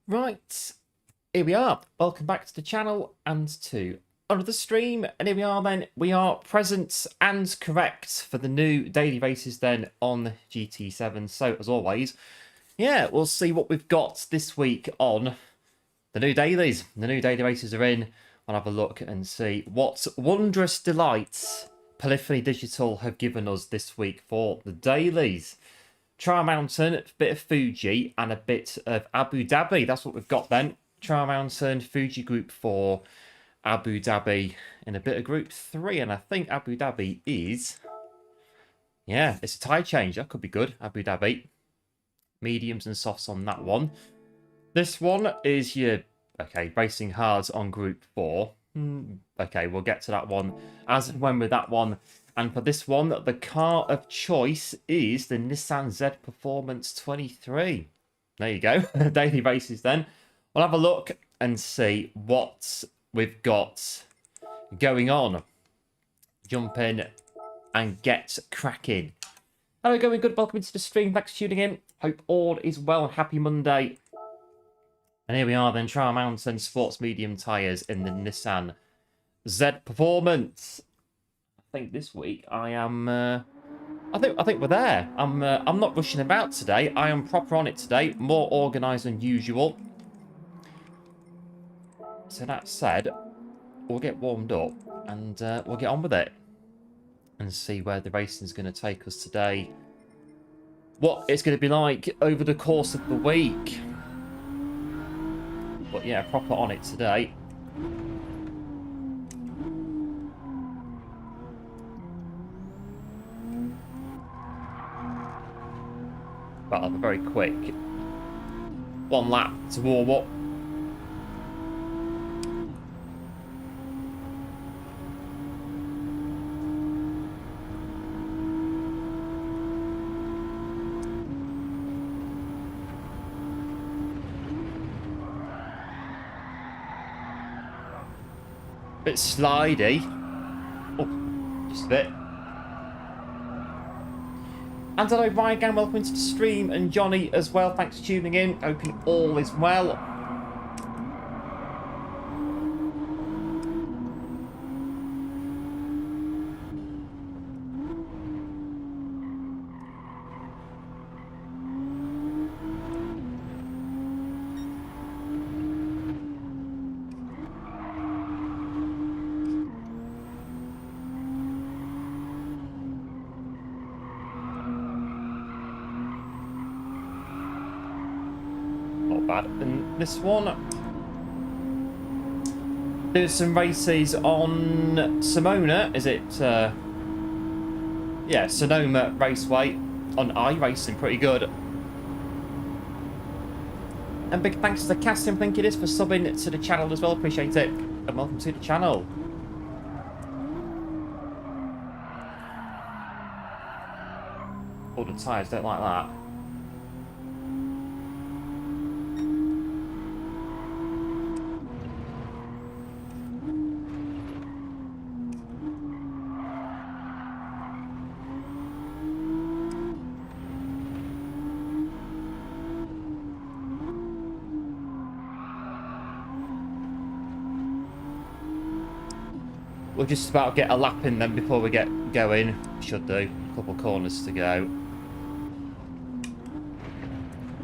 Right, here we are. Welcome back to the channel and to another stream. And here we are then. We are present and correct for the new daily races then on GT7. So as always, yeah, we'll see what we've got this week on the new dailies. The new daily races are in. I'll have a look and see what wondrous delights Polyphony Digital have given us this week for the dailies. Trial Mountain, a bit of Fuji, and a bit of Abu Dhabi. That's what we've got then. Trial Mountain, Fuji Group 4, Abu Dhabi in a bit of Group 3. And I think Abu Dhabi is... yeah, it's a tyre change. That could be good, Abu Dhabi. Mediums and softs on that one. This one is your... okay, racing hards on Group 4. Okay, we'll get to that one as and when with that one. And for this one, the car of choice is the Nissan Z Performance 23. There you go. Daily races then. We'll have a look and see what we've got going on. Jump in and get cracking. Hello, going good. Welcome into the stream. Thanks for tuning in. Hope all is well. Happy Monday. And here we are then. Trial Mountain Sports Medium tyres in the Nissan Z Performance. I think this week I am I think we're there. I'm not rushing about today. I am proper on it today, more organized than usual. So that said, we'll get warmed up and we'll get on with it and see where the racing is going to take us today, what it's going to be like over the course of the week. But yeah, proper on it today. But I'll have a very quick one lap to warm up. Bit slidey. Oh, just a bit. And hello, Ryan, welcome into the stream, and Johnny as well. Thanks for tuning in. Hoping all is well. Bad. And this one, there's some races on Simona. Is it yeah, Sonoma Raceway on iRacing. Pretty good. And big thanks to the casting, I think it is, for subbing to the channel as well. Appreciate it. And welcome to the channel. All the tyres don't like that. We'll just about get a lap in then before we get going. Should do. A couple corners to go.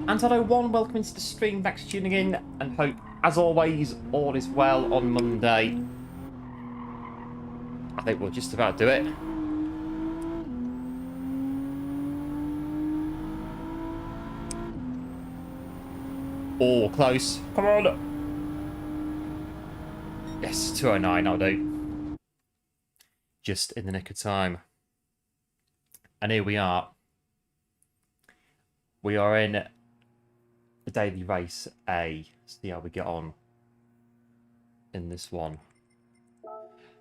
And hello, one. Welcome into the stream. Thanks for tuning in. And hope, as always, all is well on Monday. I think we'll just about do it. Oh, close. Come on. Yes, 209. I'll do. Just in the nick of time. And here we are. We are in the daily race A. See how we get on in this one.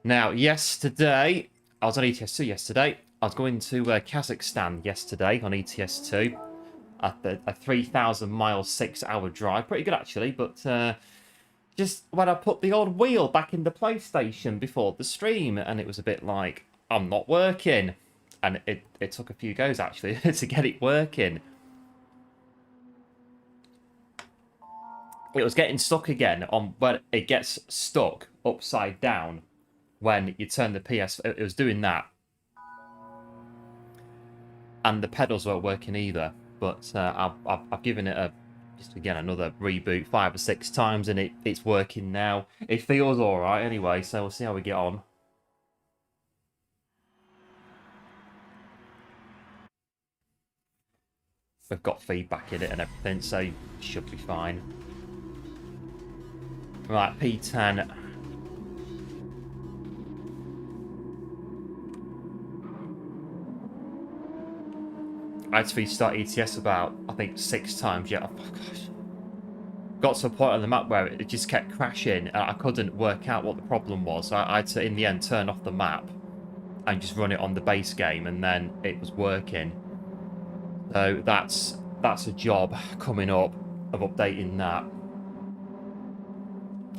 Now, yesterday, I was on ETS2 yesterday. I was going to Kazakhstan yesterday on ETS2. A 3,000 mile, 6-hour drive. Pretty good, actually, but... just when I put the odd wheel back in the PlayStation before the stream, and it was a bit like, I'm not working. And it took a few goes, actually, to get it working. it was getting stuck again on where it gets stuck upside down when you turn the PS. It was doing that, and the pedals weren't working either. But I've given it a just again another reboot 5 or 6 times, and it's working now. It feels all right anyway, so we'll see how we get on. We've got feedback in it and everything, so it should be fine. Right, P10. I had to restart ETS about, I think, 6 times. Yeah, oh gosh. Got to a point on the map where it just kept crashing, and I couldn't work out what the problem was. I had to, in the end, turn off the map and just run it on the base game, and then it was working. So that's a job coming up of updating that.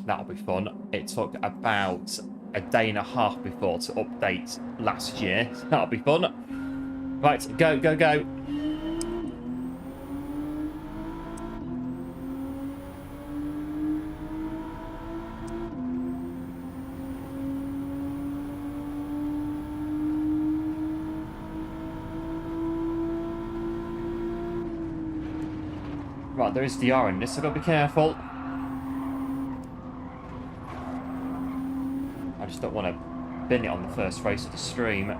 That'll be fun. It took about a day and a half before to update last year. So that'll be fun. Right, go, go, go. Right, there is DR in this, so I've got to be careful. I just don't want to bin it on the first race of the stream.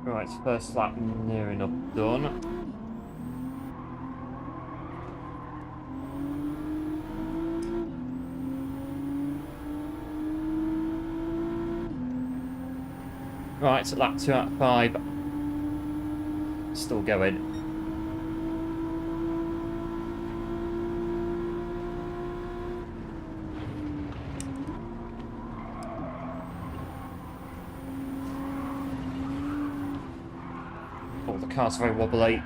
Right, first lap near enough done. Right, so lap 2 out of 5. Still going. Oh, the car's very wobbly.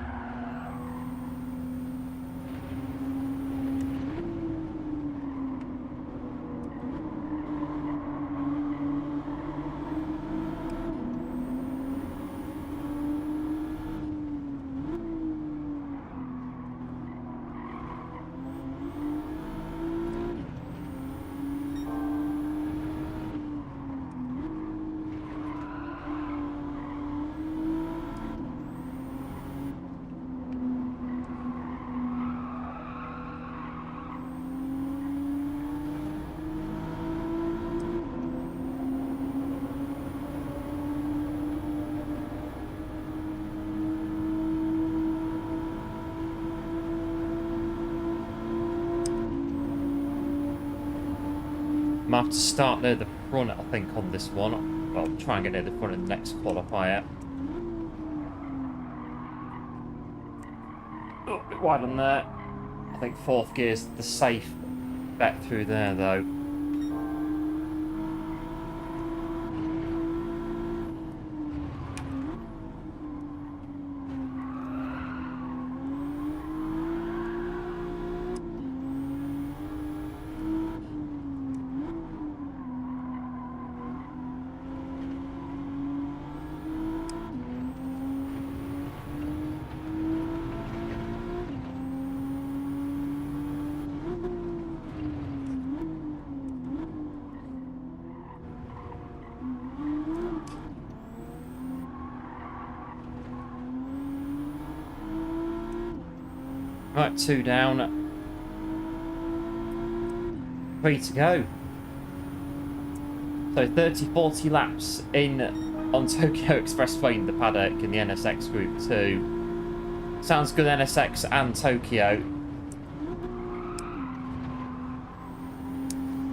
I have to start near the front, I think, on this one. Well, try and get near the front of the next qualifier. Oh, a bit wide on there. I think 4th gear's the safe bet through there, though. Right, 2 down. 3 to go. So 30, 40 laps in on Tokyo Expressway in the paddock in the NSX Group 2. Sounds good, NSX and Tokyo.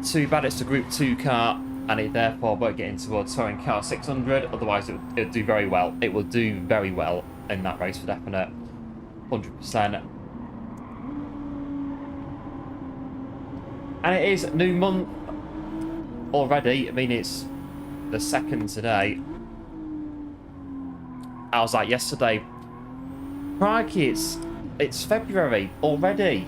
Too bad it's a Group 2 car, and it therefore won't get into a Touring Car 600, otherwise it would do very well. It will do very well in that race for definite. 100%. And it is a new month already. I mean, it's the 2nd today. I was like yesterday, crikey, it's February already.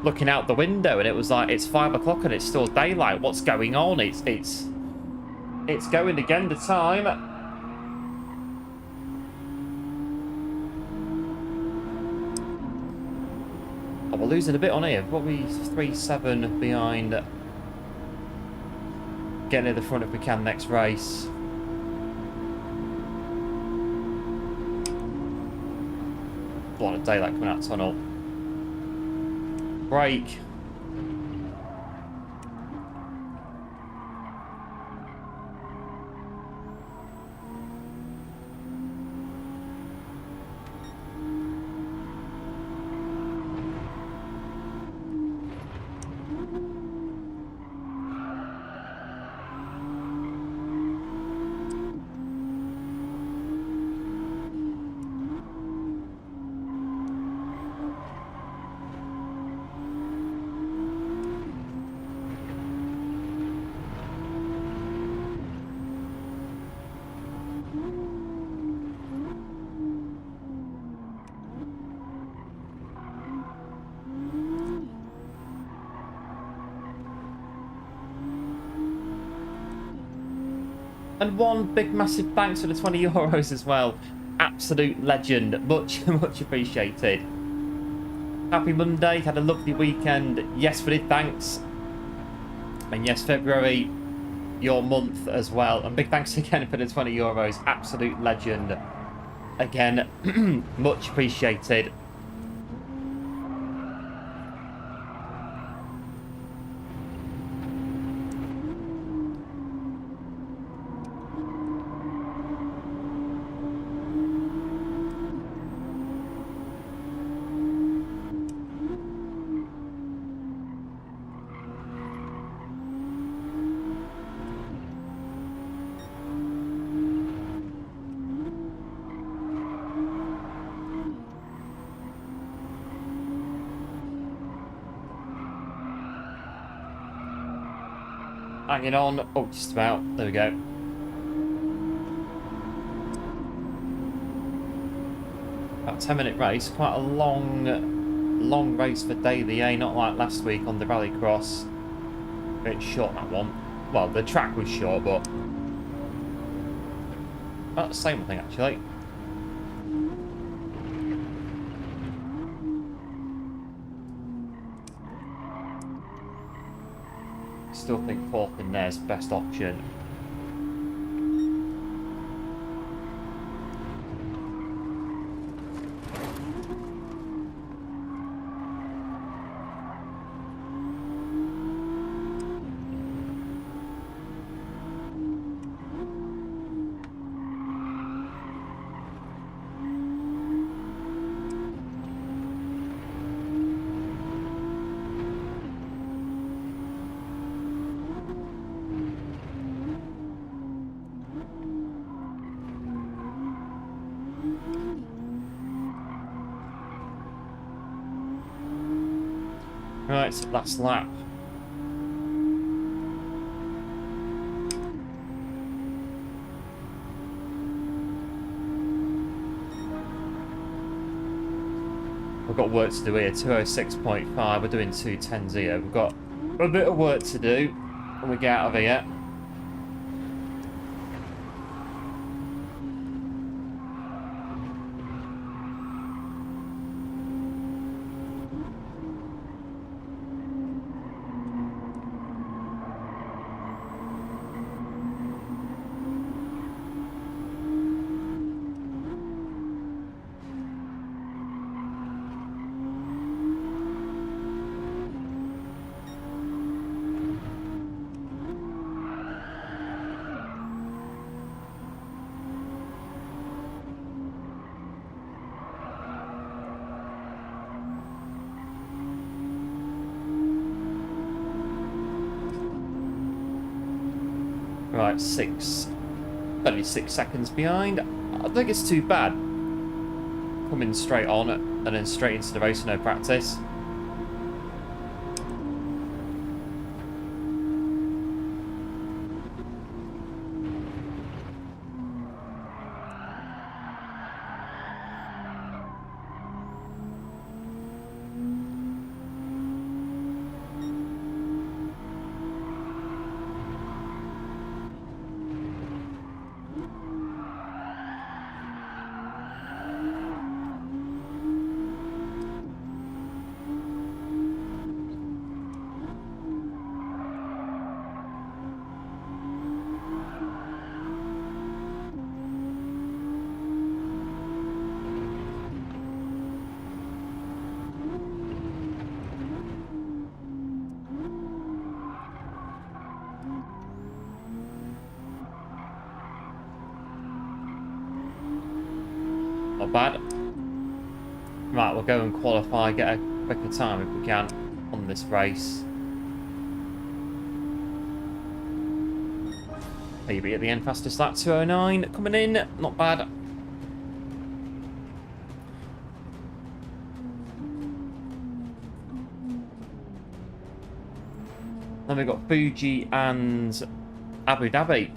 Looking out the window and it was like, it's 5 o'clock and it's still daylight. What's going on? It's going again, the time. Oh, we're losing a bit on here. Probably 3-7 behind. Get near the front if we can next race. A lot of daylight coming out of the tunnel. Brake. And one big massive thanks for the €20 as well. Absolute legend. Much appreciated. Happy Monday. Had a lovely weekend. Yes, we did. Thanks. And yes, February, your month as well. And big thanks again for the €20. Absolute legend. Again, much appreciated. Hanging on. Oh, just about. There we go. About a 10-minute race. Quite a long race for daily, eh? Not like last week on the Rallycross. A bit short, that one. Well, the track was short, but about the same thing, actually. Still think 4th in there's best option. Right, last lap. We've got work to do here. 206.5. We're doing 210s here. We've got a bit of work to do when we get out of here. Right, only 6 seconds behind. I don't think it's too bad. Coming straight on and then straight into the race, no practice. Not bad. Right, we'll go and qualify, get a quicker time if we can on this race. Maybe at the end, fastest lap, 2:09 coming in, not bad. Then we've got Fuji and Abu Dhabi,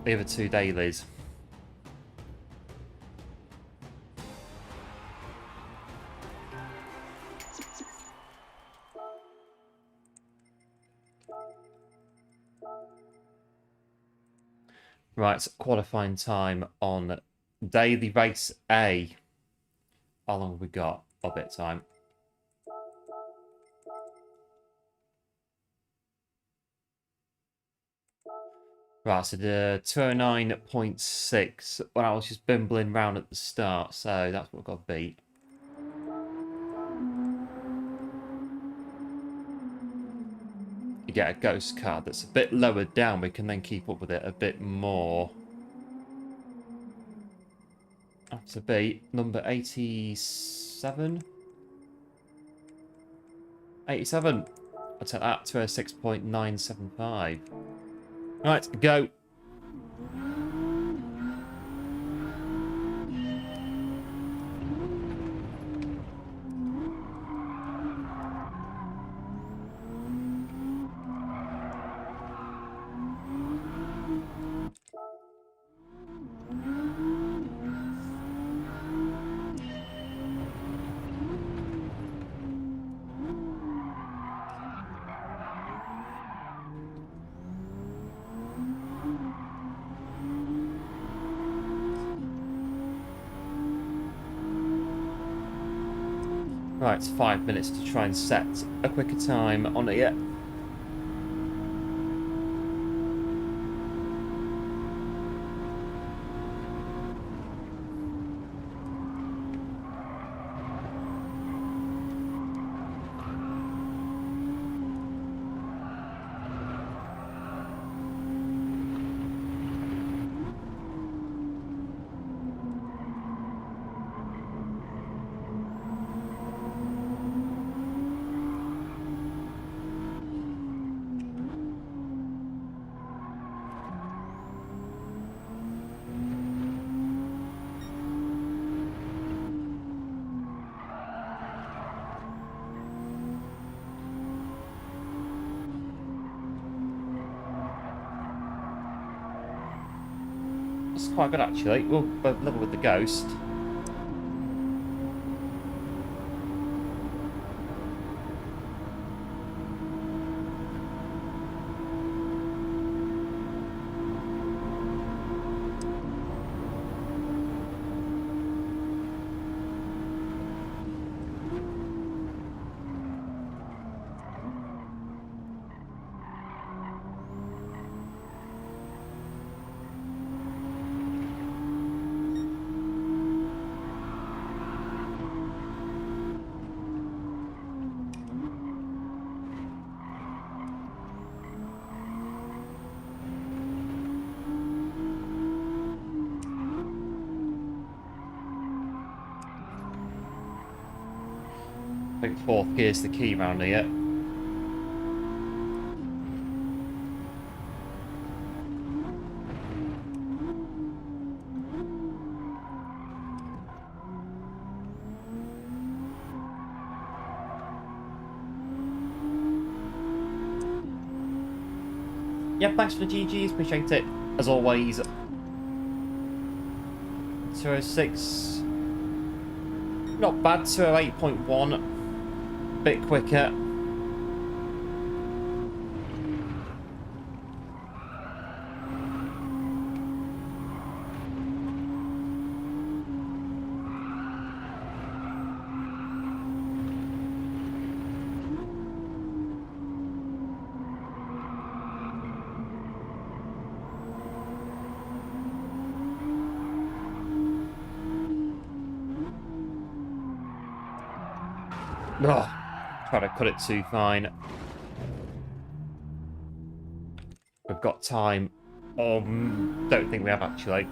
the other two dailies. Right, qualifying time on daily race A. How long have we got? A bit of time. Right, so the 209.6 when I was just bimbling round at the start, so that's what got beat. You get a ghost card that's a bit lower down, we can then keep up with it a bit more. That's a beat. Number 87? 87. I'll take that to a 6.975. Right, go. Right, 5 minutes to try and set a quicker time on it yet. It's quite good actually. We'll level with the ghost. I think fourth gear's the key round here. Yeah, thanks for the GGs. Appreciate it. As always. 206. Not bad. 208.1. Bit quicker. Oh, try to cut it too fine. We've got time. Don't think we have actually.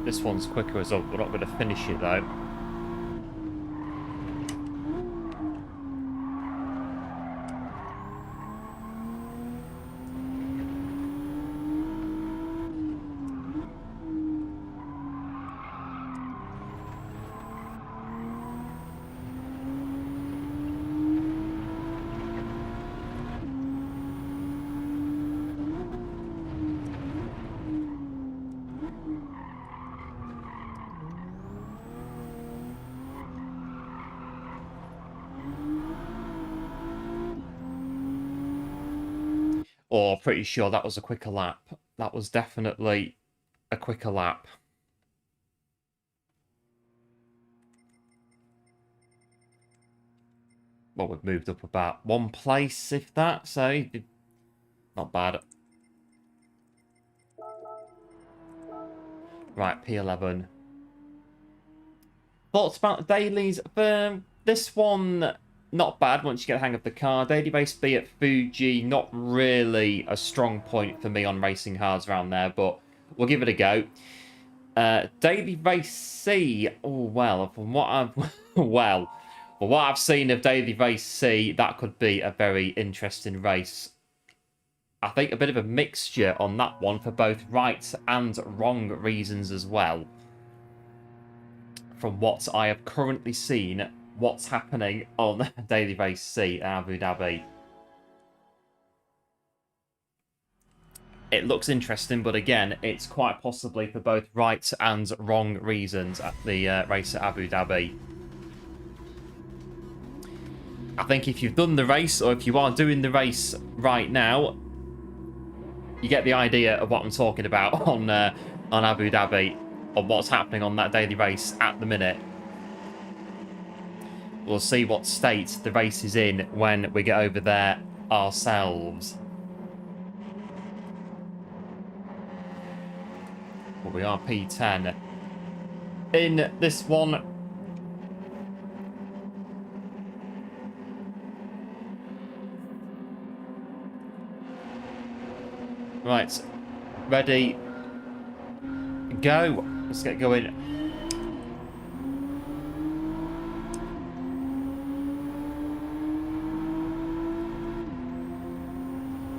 This one's quicker as well. We're not going to finish it though. Or pretty sure that was a quicker lap. That was definitely a quicker lap. Well, we've moved up about one place, if that, so not bad. Right, P11. Thoughts about the dailies? This one, not bad once you get the hang of the car. Daily race B at Fuji, not really a strong point for me on racing hards around there, but we'll give it a go. Daily race C, oh well, from what I've well, from what I've seen of Daily race C, that could be a very interesting race. I think a bit of a mixture on that one for both right and wrong reasons as well. From what I have currently seen, what's happening on Daily Race C in Abu Dhabi. It looks interesting, but again, it's quite possibly for both right and wrong reasons at the race at Abu Dhabi. I think if you've done the race, or if you are doing the race right now, you get the idea of what I'm talking about on Abu Dhabi, on what's happening on that daily race at the minute. We'll see what state the race is in when we get over there ourselves. But we are P10 in this one. Right. ready, go. Let's get going.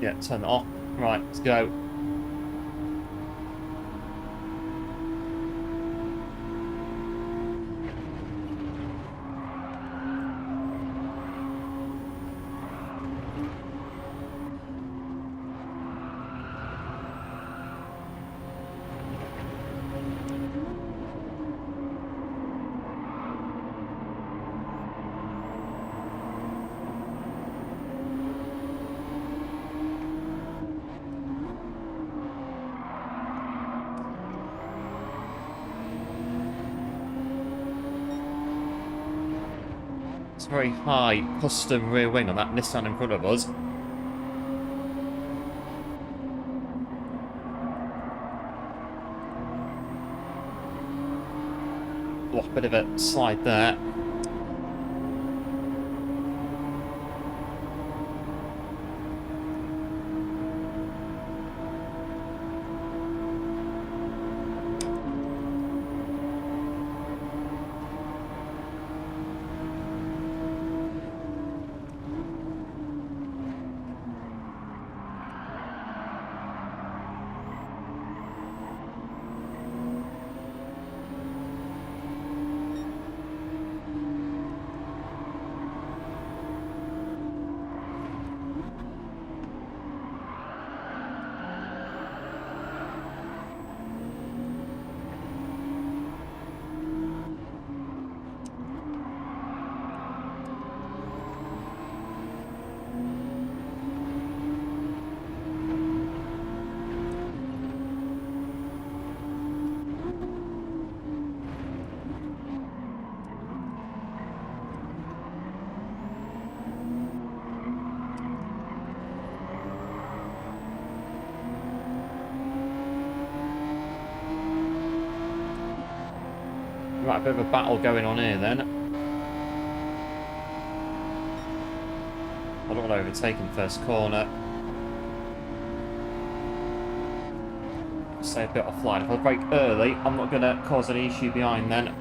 Yeah, turn that off. Right, let's go. It's a very high custom rear wing on that Nissan in front of us. Oh, bit of a slide there. Right, a bit of a battle going on here then. I don't want to overtake him first corner. Stay a bit offline. If I brake early, I'm not going to cause any issue behind then.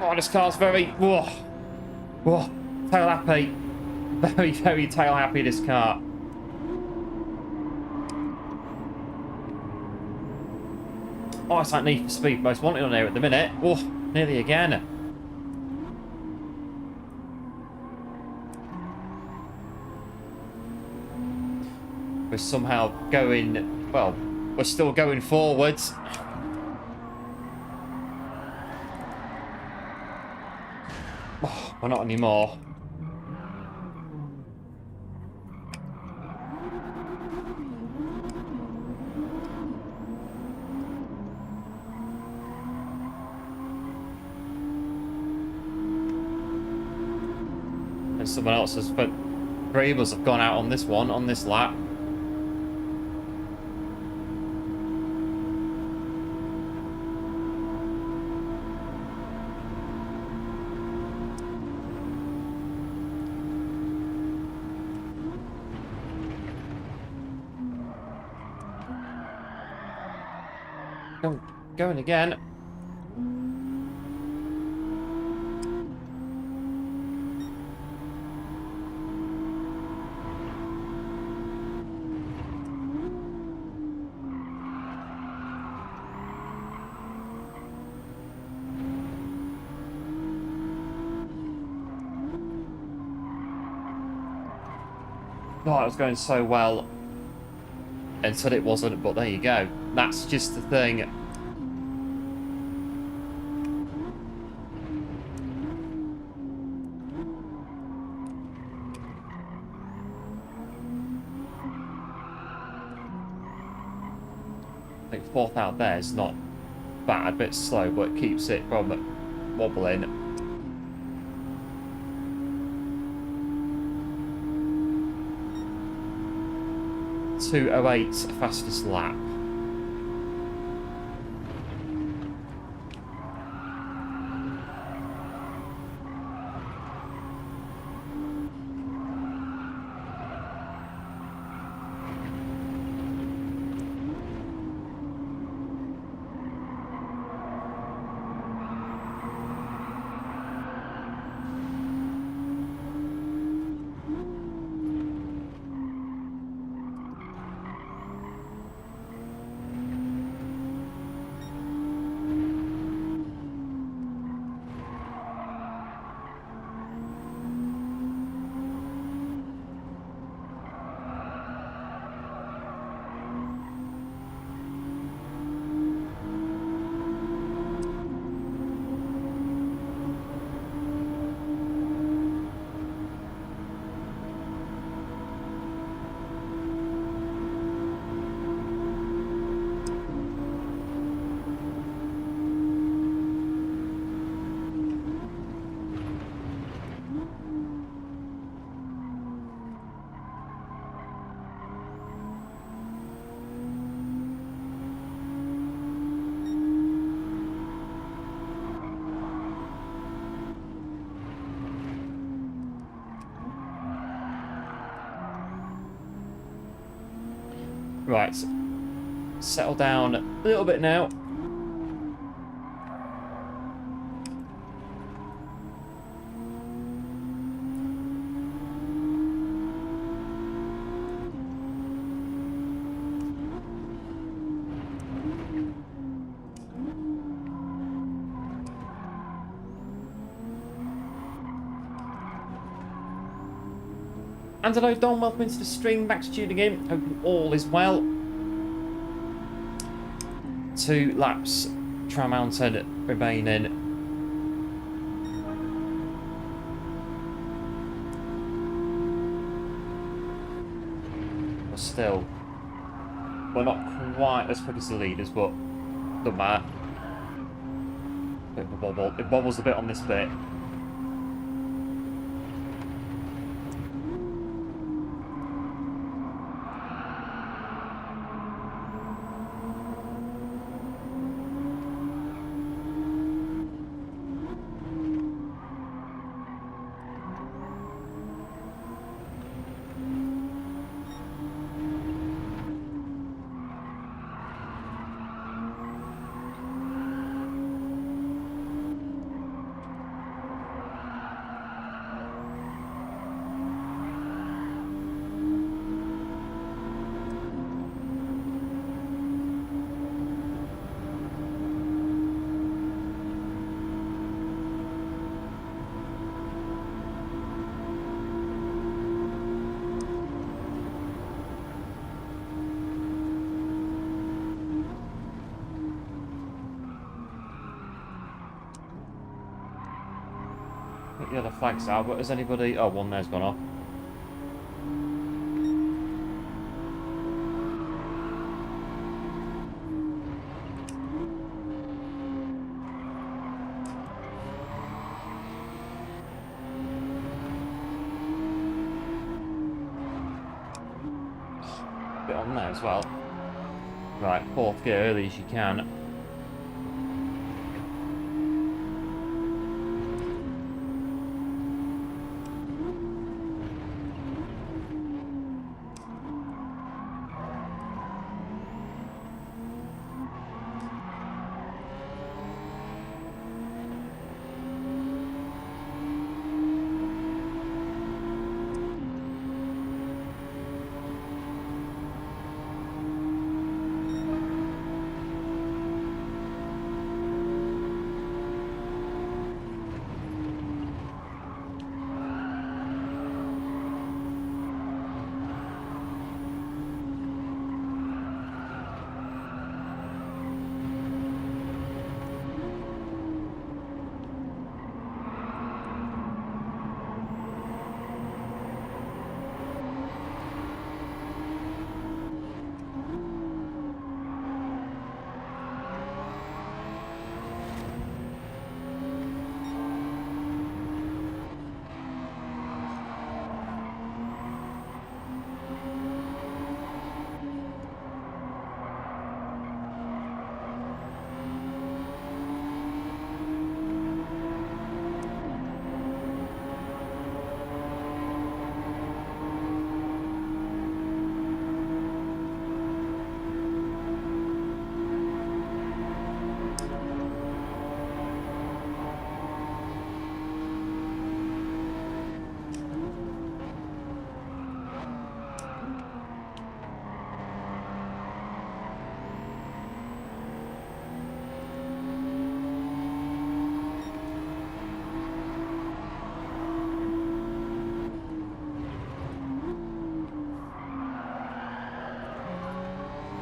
Oh, this car's very... Whoa. Whoa. Tail happy. Very, very tail happy, this car. Oh, it's like Need for Speed Most Wanted on here at the minute. Oh, nearly again. We're somehow going... Well, we're still going forwards. Oh, we're not anymore. Someone else has, but three of us have gone out on this one, on this lap. Going again. Oh, it was going so well until it wasn't, but there you go. That's just the thing. I think fourth out there is not bad, a bit slow, but it keeps it from wobbling. 2:08 fastest lap. Right. Settle down a little bit now. And hello Don, welcome into the stream, back to tuning in, hoping all is well. 2 laps, Trial Mountain remaining. But still, we're not quite as quick as the leaders, but doesn't matter. Bit of a bobble. It bobbles a bit on this bit. The other flags out, but has anybody... Oh, one there's gone off. Bit on there as well. Right, 4th gear early as you can.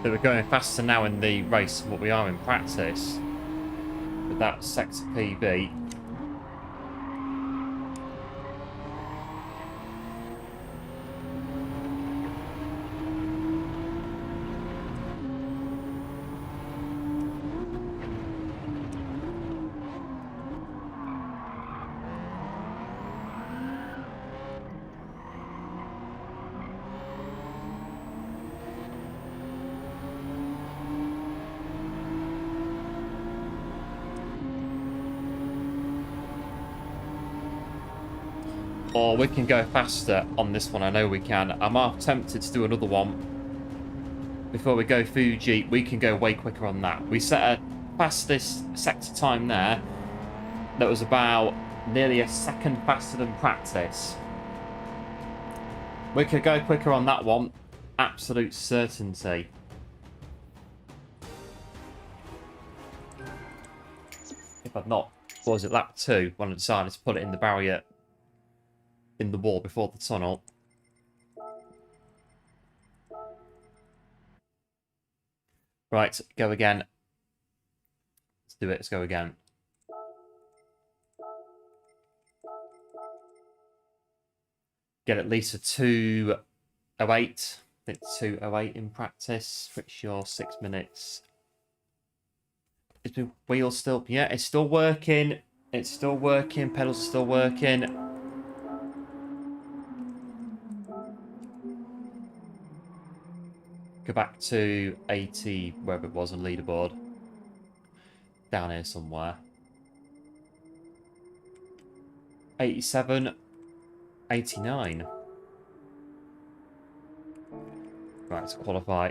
So we're going faster now in the race than what we are in practice. With that sector PB. Or we can go faster on this one, I know we can. I'm half tempted to do another one before we go Fuji, we can go way quicker on that. We set a fastest sector time there that was about nearly a second faster than practice. We could go quicker on that one. Absolute certainty. If I'd not, what was it, lap 2, when I decided to put it in the barrier in the wall before the tunnel. Right, go again. Let's do it, let's go again. Get at least a 2:08. I think 2:08 in practice. Pretty sure 6 minutes. Is the wheel still? Yeah, it's still working. It's still working. Pedals are still working. Go back to 80, wherever it was on leaderboard. Down here somewhere. 87. 89. Right, let's qualify.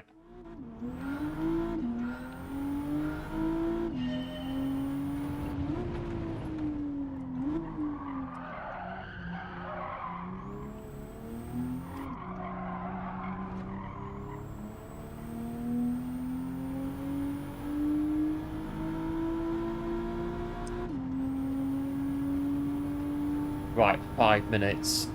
Right, 5 minutes.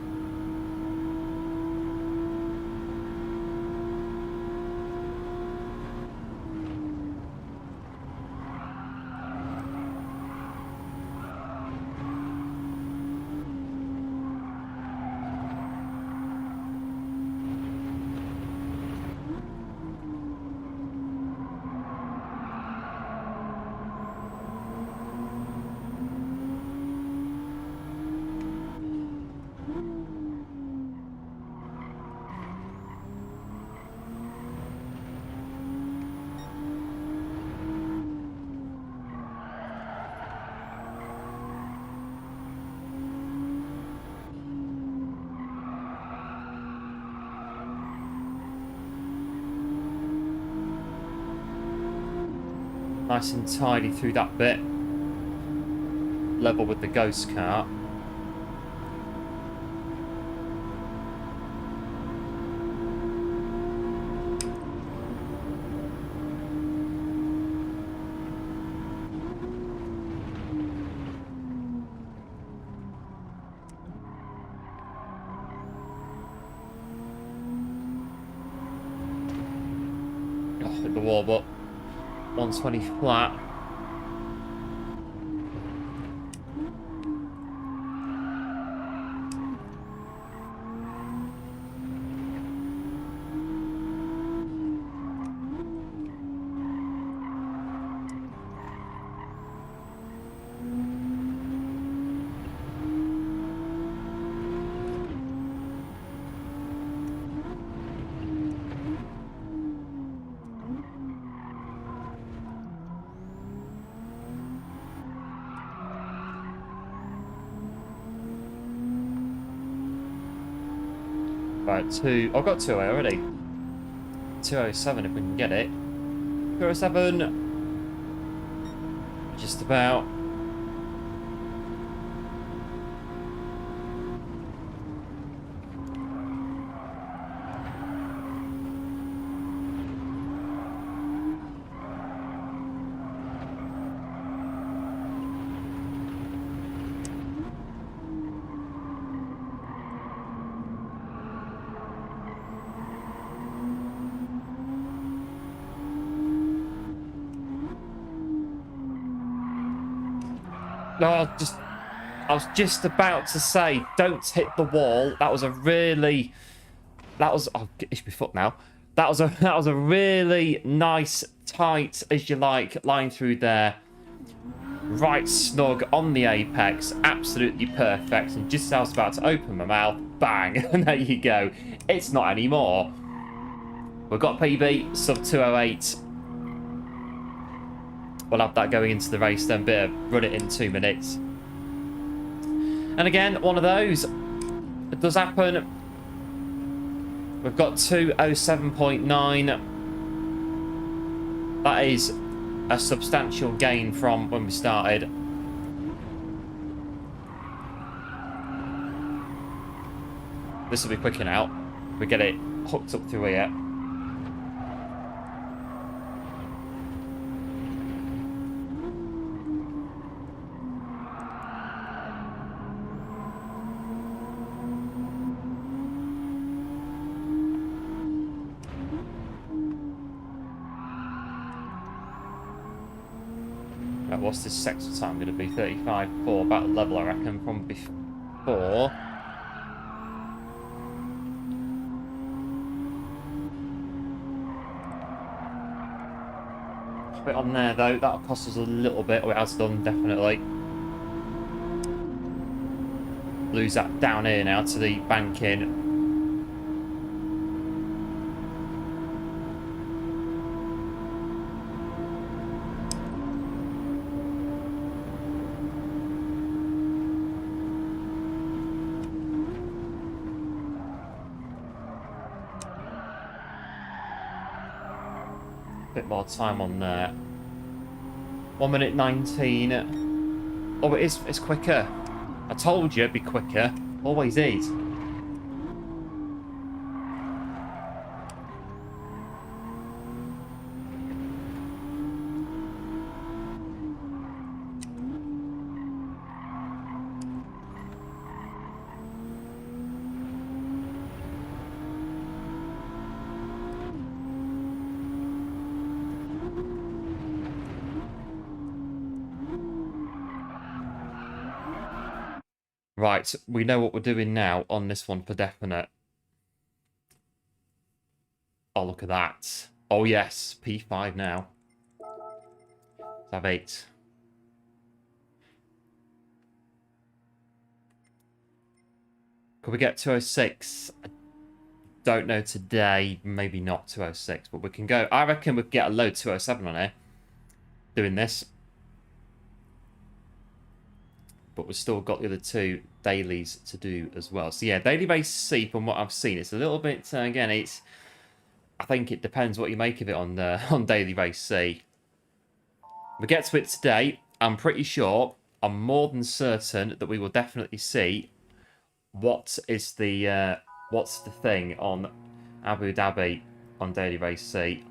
Nice and tidy through that bit. Level with the ghost car. Oh, hit the wall, but 120 flat. Right, I've got 2 already. 207 if we can get it. 207. Just about. No, I was just about to say, don't hit the wall. That was a really, oh, it's my foot now. That was a really nice, tight, as you like, line through there. Right snug on the apex, absolutely perfect. And just as I was about to open my mouth, bang, and there you go. It's not anymore. We've got PB, sub 208. We'll have that going into the race then, run it in 2 minutes. And again, one of those. It does happen. We've got 207.9. That is a substantial gain from when we started. This will be quicker now. We get it hooked up through here. Right, what's this sector time going to be? 35.4, about the level I reckon from before. Bit on there though, that'll cost us a little bit, or it has done definitely. Lose that down here now to the banking. Bit more time on there. 1 minute 19. Oh, it's quicker. I told you it'd be quicker. Always is. Right, we know what we're doing now on this one for definite. Oh, look at that. Oh, yes. P5 now. Tab 8. Could we get 206? I don't know today. Maybe not 206, but we can go. I reckon we could get a low 207 on here. Doing this. But we've still got the other two dailies to do as well. So yeah, daily base C, from what I've seen, it's a little bit again. I think it depends what you make of it on daily base C. We get to it today. I'm pretty sure. I'm more than certain that we will definitely see what's the thing on Abu Dhabi on daily base C.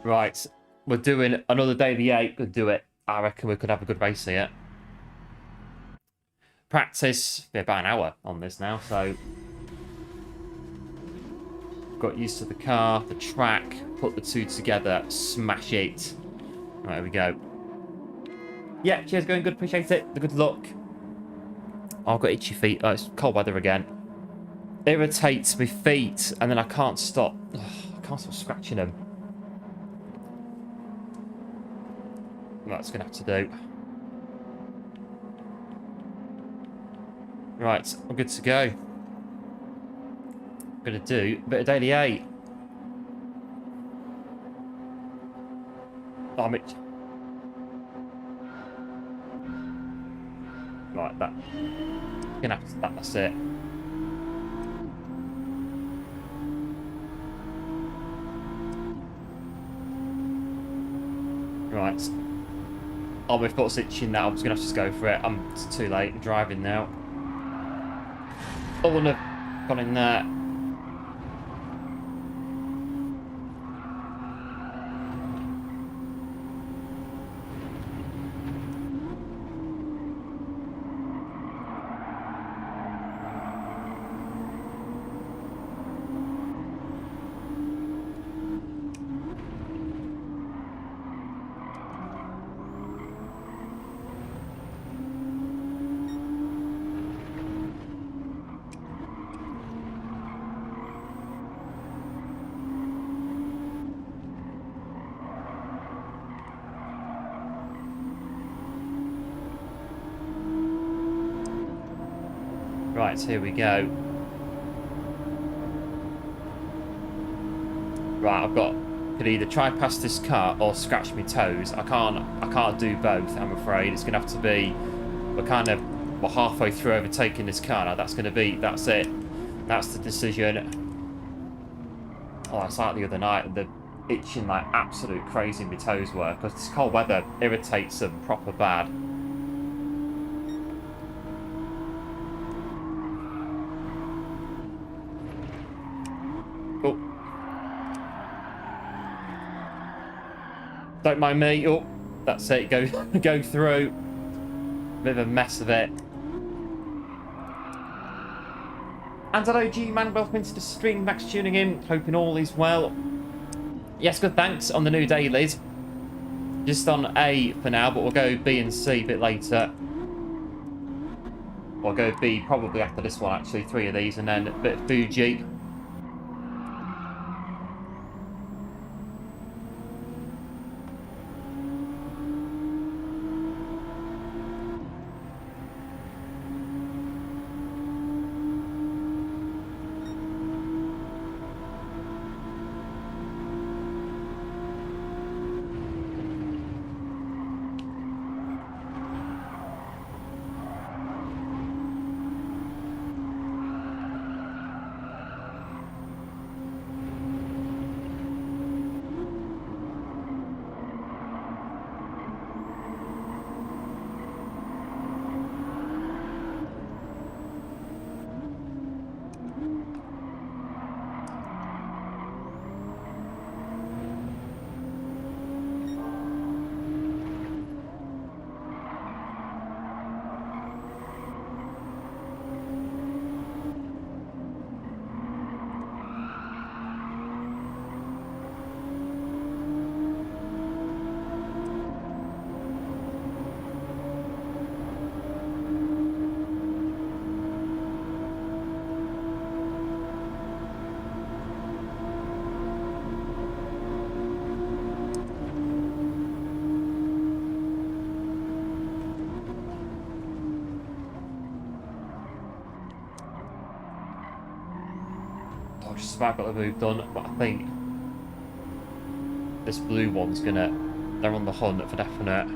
Right, we're doing another daily 8. Could do it. I reckon we could have a good race here. Practice, be about an hour on this now, so got used to the car, the track, put the two together, smash it. Right, here we go. Yeah, cheers, going good, appreciate it. The good luck. Oh, I've got itchy feet. Oh, it's cold weather again. Irritates my feet, and then I can't stop. Ugh, I can't stop scratching them. That's going to have to do. Right, I'm good to go. I'm going to do a bit of daily 8. Oh, Mitch. Right, that. Gonna have to, that's it. Right. Oh, my foot's itching now. I'm just going to have to go for it. It's too late. I'm driving now. Oh, I wouldn't have gone in there. Right, here we go. Right, could either try past this car or scratch my toes. I can't do both, I'm afraid. It's gonna have to be, we're halfway through overtaking this car now. That's it. That's the decision. Oh, it's like the other night, the itching like absolute crazy my toes were, because this cold weather irritates them proper bad. Oh. Don't mind me. Oh, that's it. Go through. Bit of a mess of it. And hello G-Man, welcome into the stream. Thanks for tuning in. Hoping all is well. Yes, good, thanks on the new dailies. Just on A for now, but we'll go B and C a bit later. We'll go B probably after this one, actually. 3 of these, and then a bit of Fuji. Just about got the move done, but I think this blue one's gonna... They're on the hunt for definite.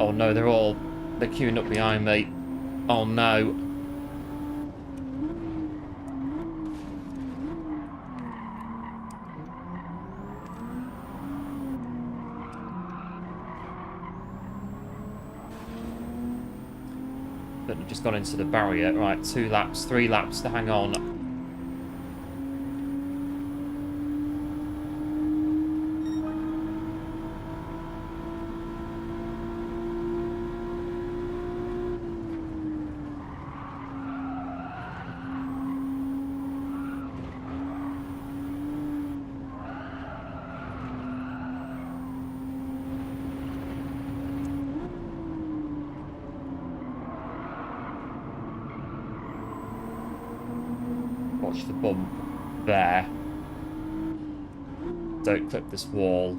Oh no, they're queuing up behind me. Oh no. But we've just gone into the barrier. Right, 2 laps, 3 laps to hang on. Watch the bump there. Don't clip this wall.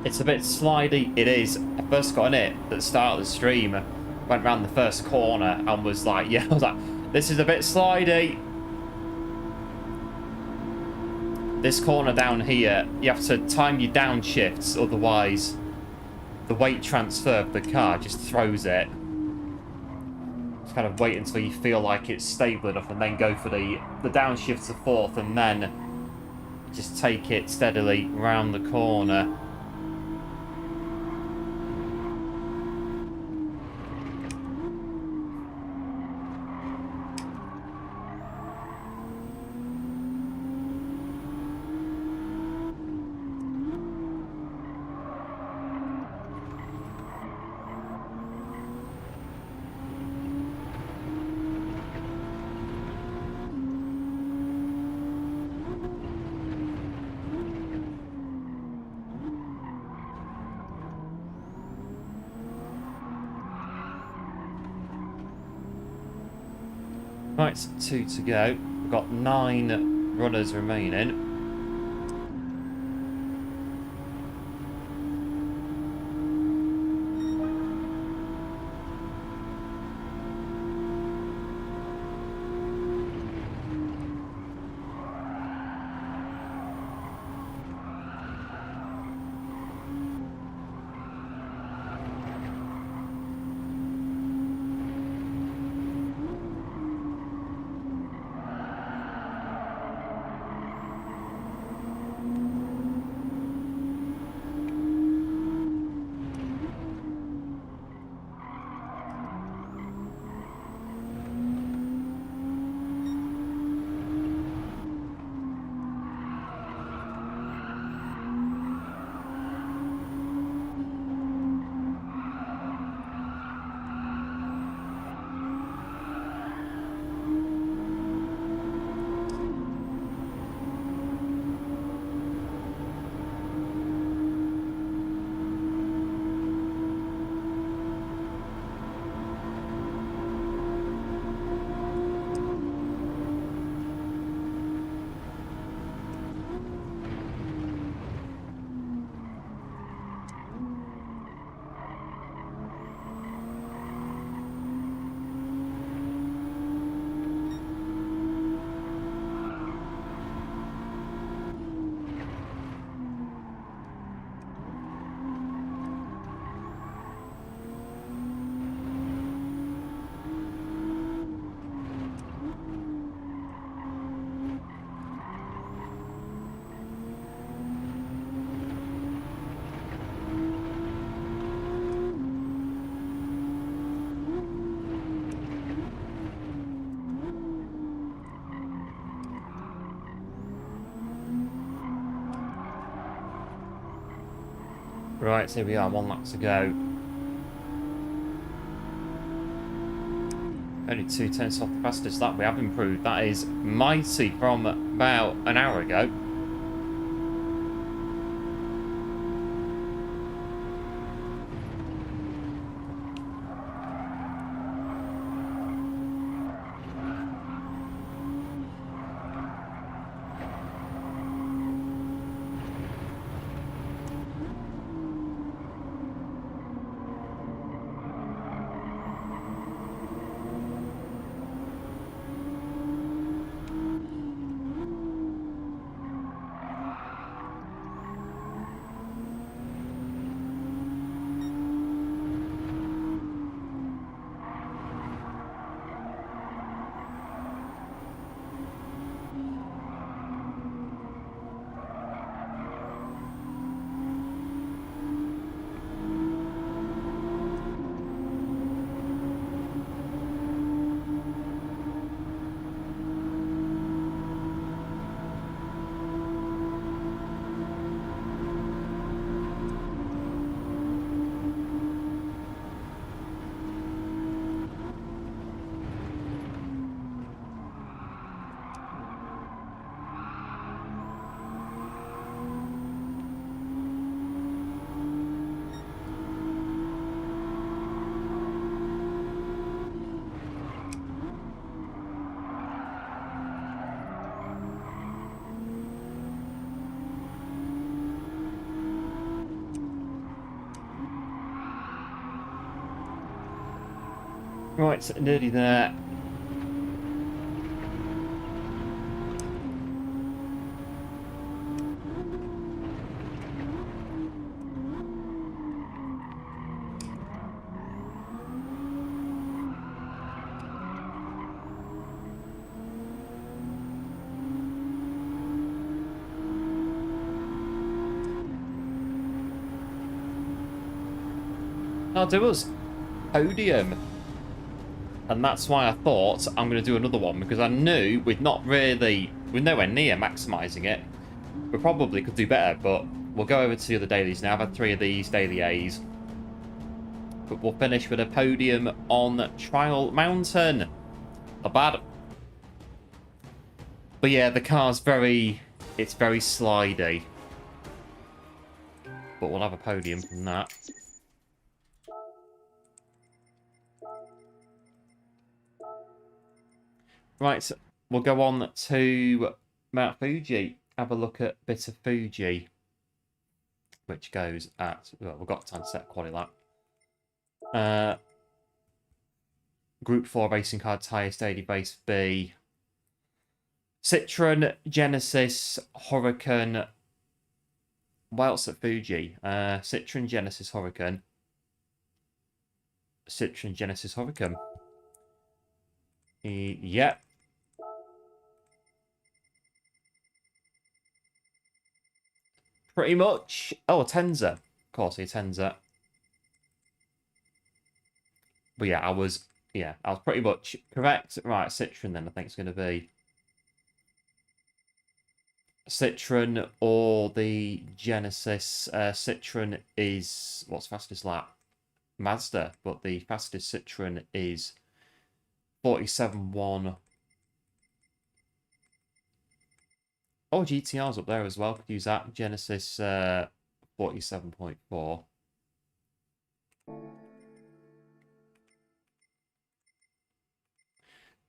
It's a bit slidey. It is. I first got in it at the start of the stream. Went round the first corner and was like, yeah, I was like, this is a bit slidey. This corner down here, you have to time your downshifts, otherwise the weight transfer of the car just throws it. Just kind of wait until you feel like it's stable enough and then go for the downshift to 4th and then just take it steadily round the corner. Right, 2 to go. We've got 9 runners remaining. Right, so here we are, 1 lap to go. Only 2/10 off the fastest lap. We have improved. That is mighty from about an hour ago. Right, nearly there. I'll do us podium. And that's why I thought I'm going to do another one, because I knew we're nowhere near maximising it. We probably could do better, but we'll go over to the other dailies now. I've had 3 of these daily A's. But we'll finish with a podium on Trial Mountain. Not bad. But yeah, the car's it's very slidey. But we'll have a podium from that. Right, we'll go on to Mount Fuji. Have a look at a bit of Fuji, which goes at, well, we've got time to set quality lap. Group 4 racing card highest daily base B. Citroen, Genesis, Huracan. What else at Fuji? Citroen, Genesis, Huracan. Citroen, Genesis, Huracan. Yep. Pretty much. Oh, a Tenza. Of course, a Tenza. But yeah, I was pretty much correct. Right, Citroen then I think it's going to be Citroen or the Genesis. Citroen is what's fastest lap? Mazda, but the fastest Citroen is 47.1. Oh, GTR's up there as well. Could use that. Genesis 47.4.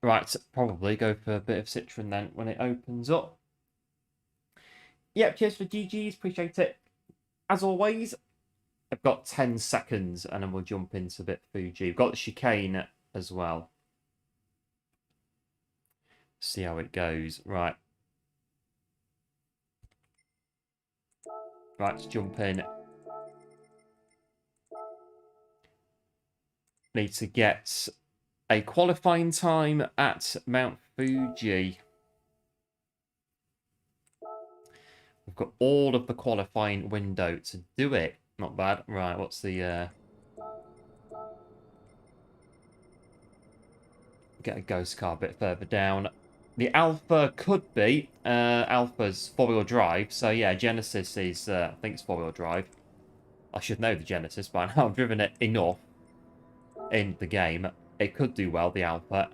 Right, probably go for a bit of Citroen then when it opens up. Yep, cheers for GG's. Appreciate it. As always, I've got 10 seconds and then we'll jump into a bit of Fuji. We've got the chicane as well. See how it goes. Right. Right, let's jump in. Need to get a qualifying time at Mount Fuji. We've got all of the qualifying window to do it. Not bad. Right, what's the... Get a ghost car a bit further down. The Alpha could be. Alpha's four-wheel drive. So yeah, Genesis is, I think it's four-wheel drive. I should know the Genesis by now. I've driven it enough in the game. It could do well, the Alpha.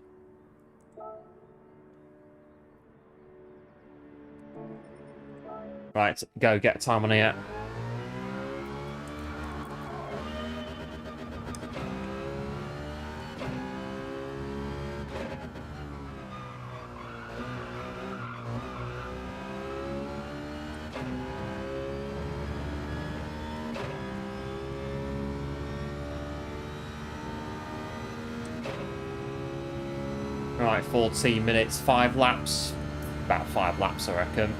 Right, go get time on here. Right, 14 minutes, 5 laps. About 5 laps, I reckon.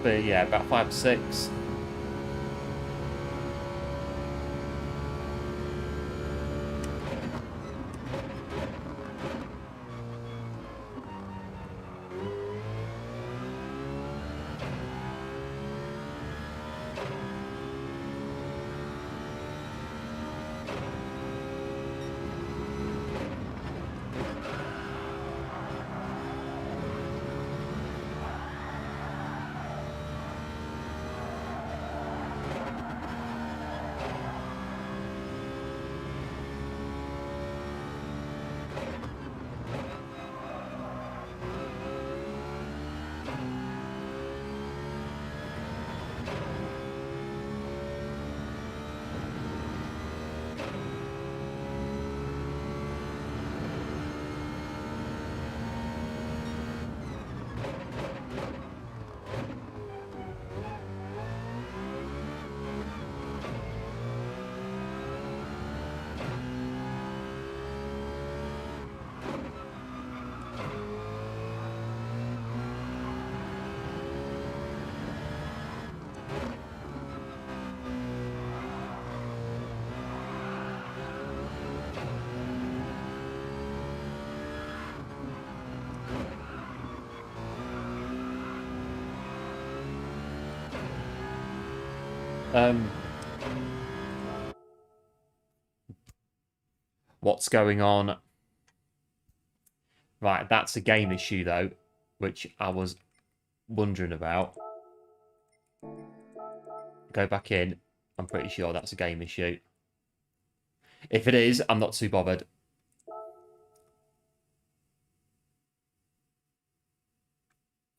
But yeah, about 5 or 6. What's going on? Right, that's a game issue though, which I was wondering about. Go back in. I'm pretty sure that's a game issue. If it is, I'm not too bothered.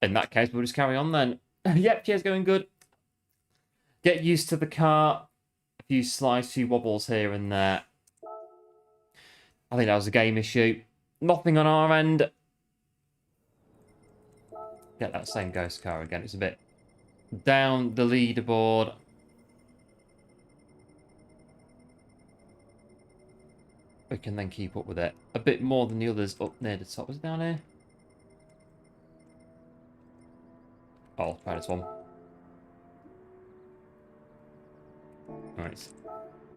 In that case, we'll just carry on then. Yep, cheers, going good. Get used to the car. A few slides, few wobbles here and there. I think that was a game issue. Nothing on our end. Get that same ghost car again. It's a bit down the leaderboard. We can then keep up with it. A bit more than the others up near the top. Was it down here? Oh, try this one. Right.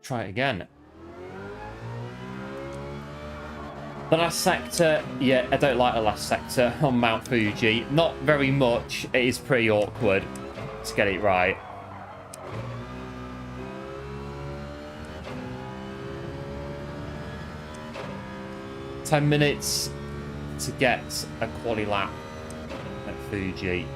Try it again. The last sector, yeah, I don't like the last sector on Mount Fuji. Not very much. It is pretty awkward to get it right. $10 minutes to get a quali lap at Fuji.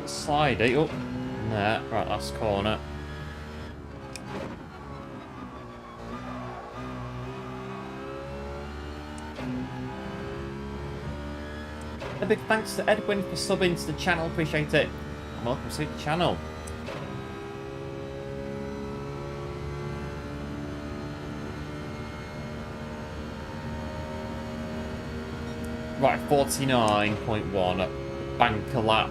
Slide it up. There, right, last corner. A big thanks to Edwin for subbing to the channel, appreciate it. And welcome to the channel. Right, 49.1 banker lap.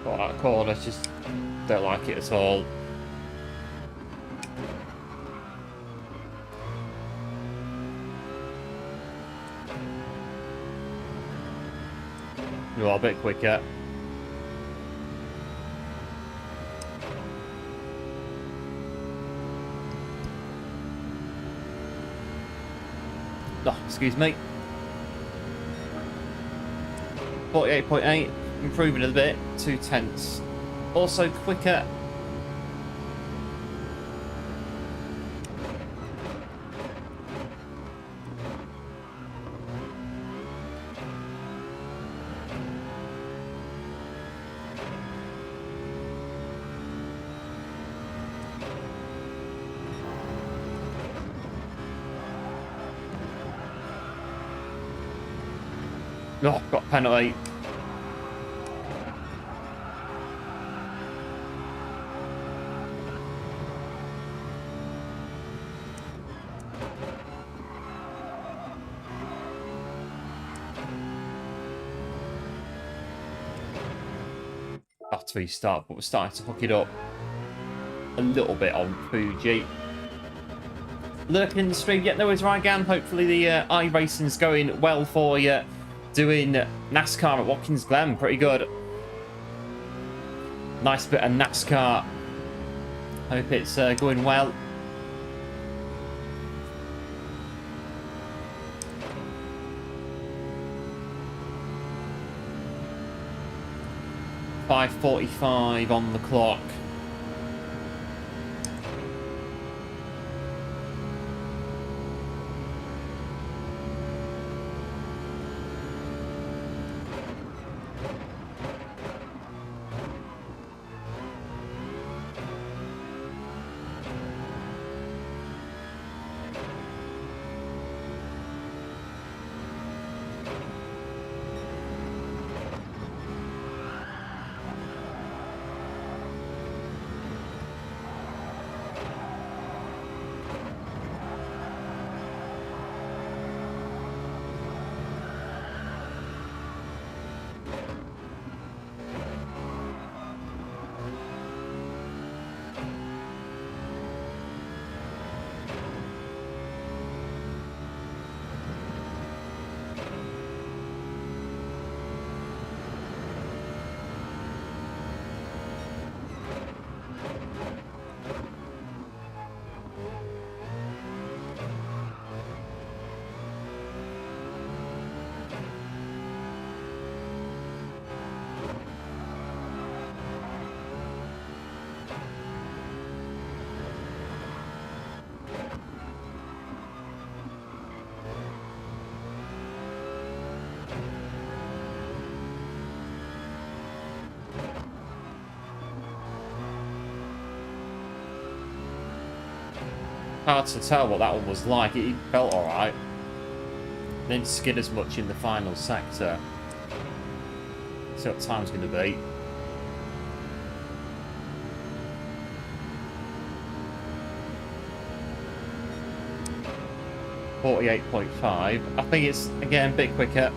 Got that corner, just don't like it at all. You are a bit quicker. Oh, excuse me. 48.8, improving a bit, 0.2. Also quicker. Oh, got a penalty. Battery start, but we're starting to hook it up a little bit on Fuji. Lurking in the stream, yeah, no worries, Rygan. Hopefully the iRacing's going well for you. Doing NASCAR at Watkins Glen, pretty good. Nice bit of NASCAR. Hope it's going well. .5:45 on the clock. Hard to tell what that one was like. It felt alright. Didn't skid as much in the final sector. See what time's going to be. .48.5. I think it's, again, a bit quicker.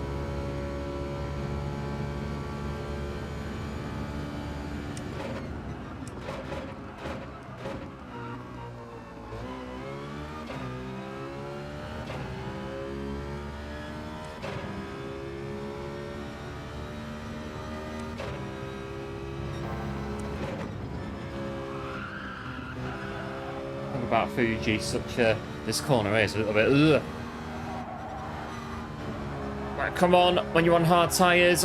About Fuji, such a this corner is a little bit ugh. Right, come on when you're on hard tires.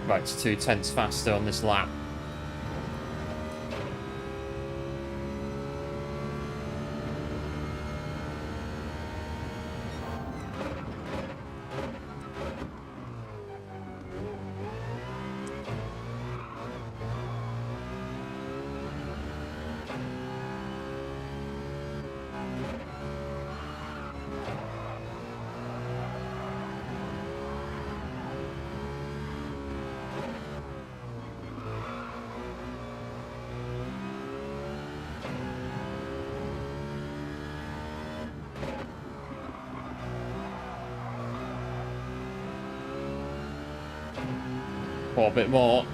Right, it's 2/10 faster on this lap. Or a bit more.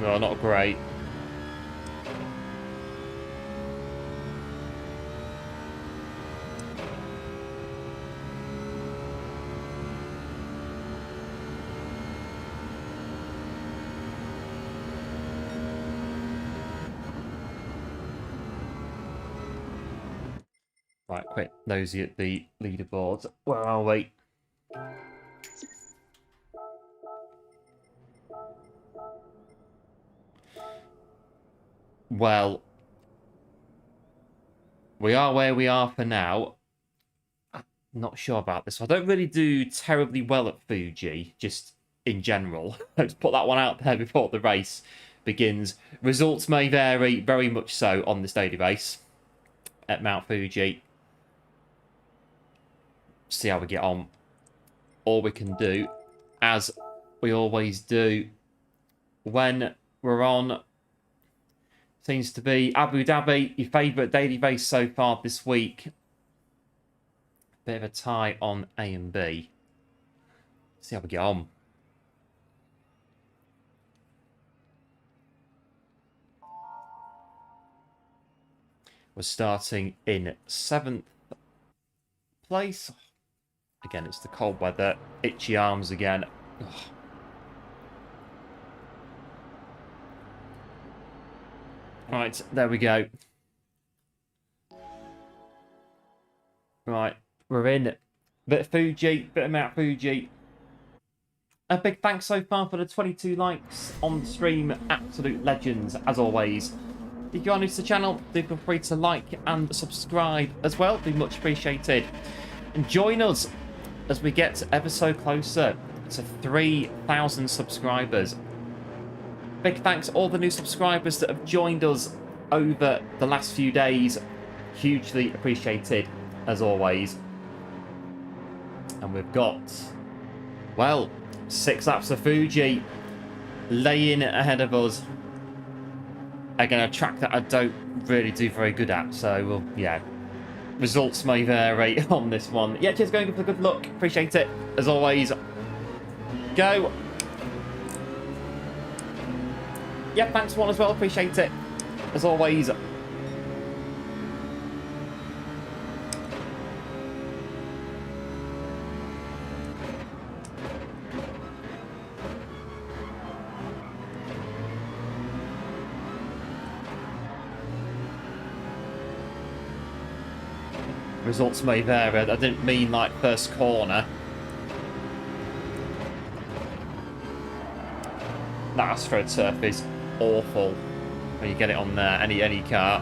No, not great. Right, quick nosy at the leaderboard. Where are we? Well, we are where we are for now. I'm not sure about this. I don't really do terribly well at Fuji, just in general. Let's put that one out there before the race begins. Results may vary, very much so, on this daily race at Mount Fuji. See how we get on. All we can do, as we always do when we're on, seems to be Abu Dhabi, your favourite daily race so far this week. Bit of a tie on A and B. See how we get on. We're starting in 7th place. Again, it's the cold weather. Itchy arms again. Ugh. Right, there we go. Right, we're in. Bit of Fuji, bit of Mount Fuji. A big thanks so far for the 22 likes on the stream. Absolute legends, as always. If you are new to the channel, do feel free to like and subscribe as well. Be much appreciated. And join us as we get ever so closer to 3,000 subscribers. Big thanks to all the new subscribers that have joined us over the last few days. Hugely appreciated, as always. And we've got, well, 6 laps of Fuji laying ahead of us. Again, a track that I don't really do very good at, so, well, yeah. Results may vary on this one. Yeah, cheers, going for good luck. Appreciate it, as always. Go. Yeah, thanks one as well. Appreciate it, as always. Results may vary. I didn't mean like first corner. That AstroTurf is awful when you get it on there, any car.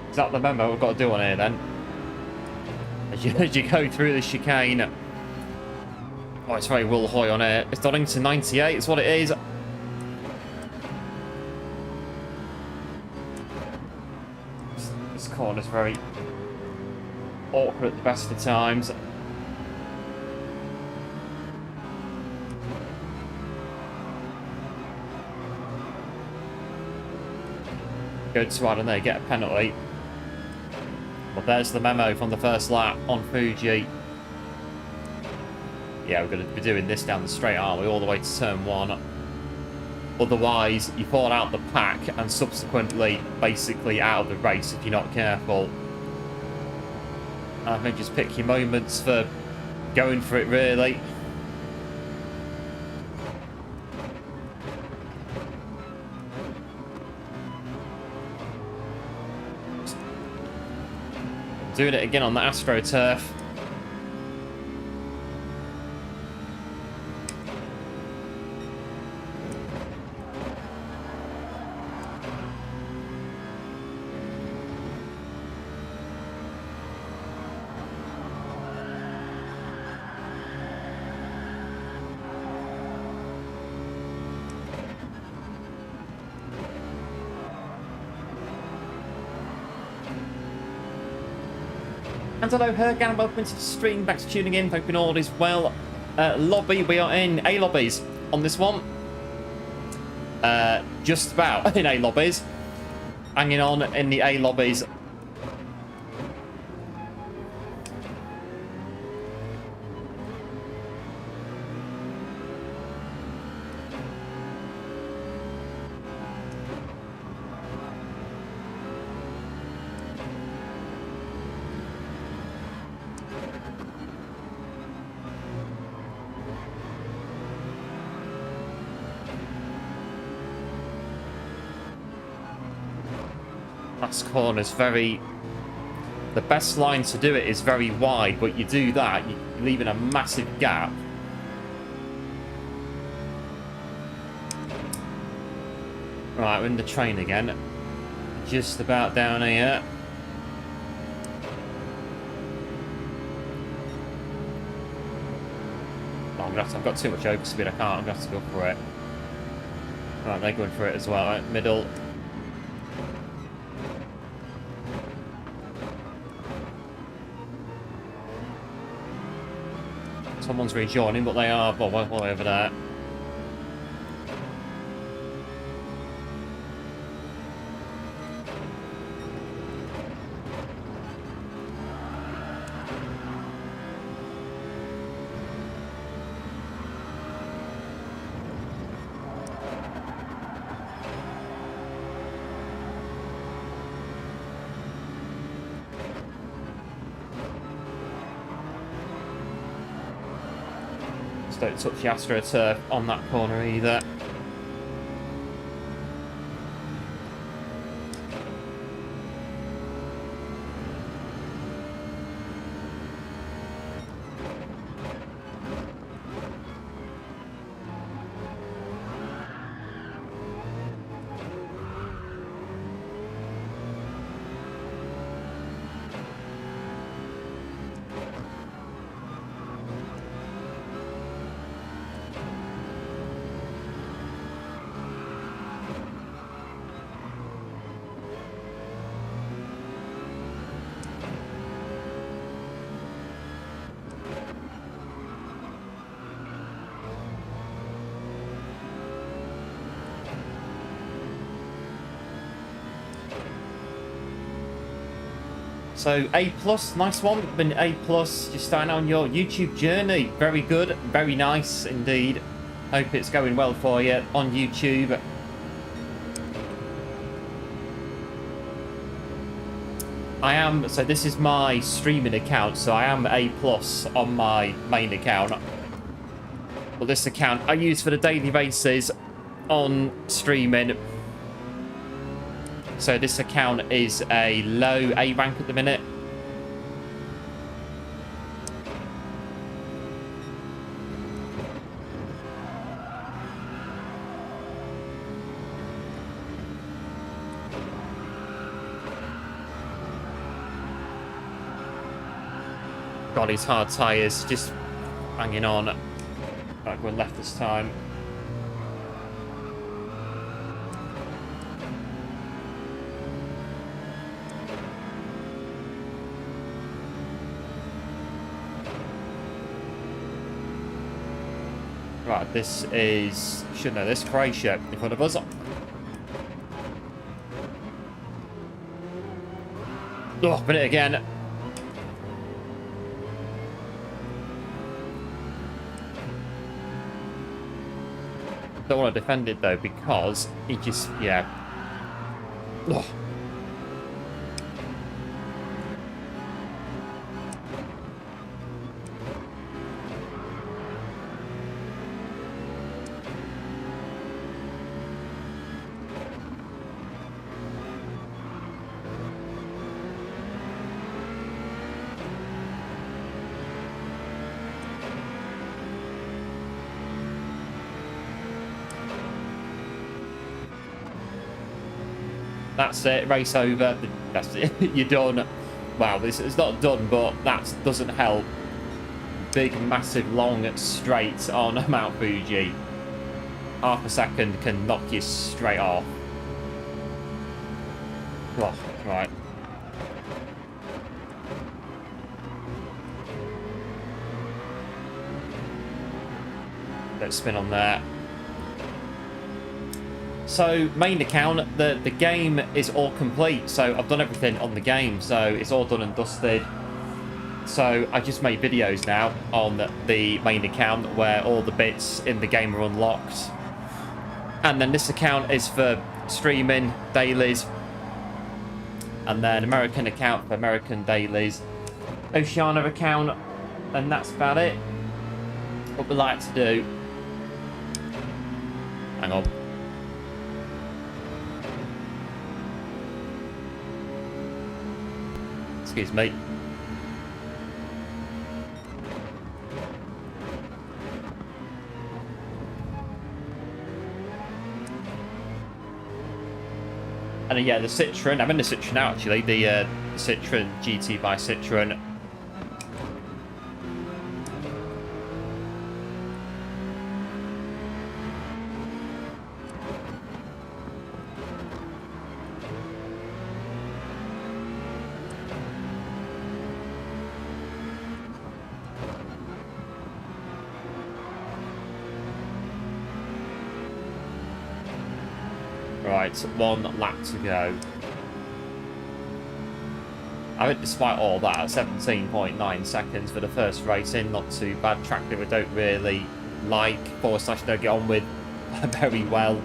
Is that the memo we've got to do on here then? As you go through the chicane. Oh, it's very Will Hoy on here. It's Donington 98, it's what it is. This corner's very awkward at the best of times. Go too hard and they get a penalty. Well, there's the memo from the first lap on Fuji. Yeah, we're going to be doing this down the straight, aren't we? All the way to turn 1. Otherwise, you fall out the pack and subsequently, basically out of the race if you're not careful. I think just pick your moments for going for it, really. Doing it again on the AstroTurf. And hello, Hergan, and welcome to the stream. Thanks for tuning in. Hoping all is well. Lobby, we are in A lobbies on this one. Just about in A lobbies. Hanging on in the A lobbies. Last corner's very... The best line to do it is very wide, but you do that, you're leaving a massive gap. Right, we're in the train again. Just about down here. Oh, I've got too much overspeed, I can't, I'm going to have to go for it. Right, they're going for it as well, right, middle. Someone's rejoining, but they are well over there. Don't touch the AstroTurf on that corner either. So A+, nice one. Been A+, just starting on your YouTube journey. Very good, very nice indeed. Hope it's going well for you on YouTube. I am, so this is my streaming account, so I am A+ on my main account. But this account I use for the daily races on streaming. So this account is a low A rank at the minute. God, these hard tyres just hanging on. Right, going left this time. Right, this is... should know this. Croatia in front of us. Oh, but it again. Don't want to defend it though, because he just... yeah. Oh. That's it, race over. That's it, you're done. Wow, this is not done, but that doesn't help. Big, massive, long straight on Mount Fuji. Half a second can knock you straight off. Oh, right. Let's spin on there. So main account, the game is all complete. So I've done everything on the game. So it's all done and dusted. So I just make videos now on the main account where all the bits in the game are unlocked. And then this account is for streaming dailies. And then American account for American dailies. Oceania account. And that's about it. What we like to do. Hang on. Excuse me. And yeah, the Citroen. I'm in the Citroen now, actually. The Citroen GT by Citroen. Right, 1 lap to go. I think despite all that, 17.9 seconds for the first race in, not too bad. Track that we don't really like, or slash don't get on with very well.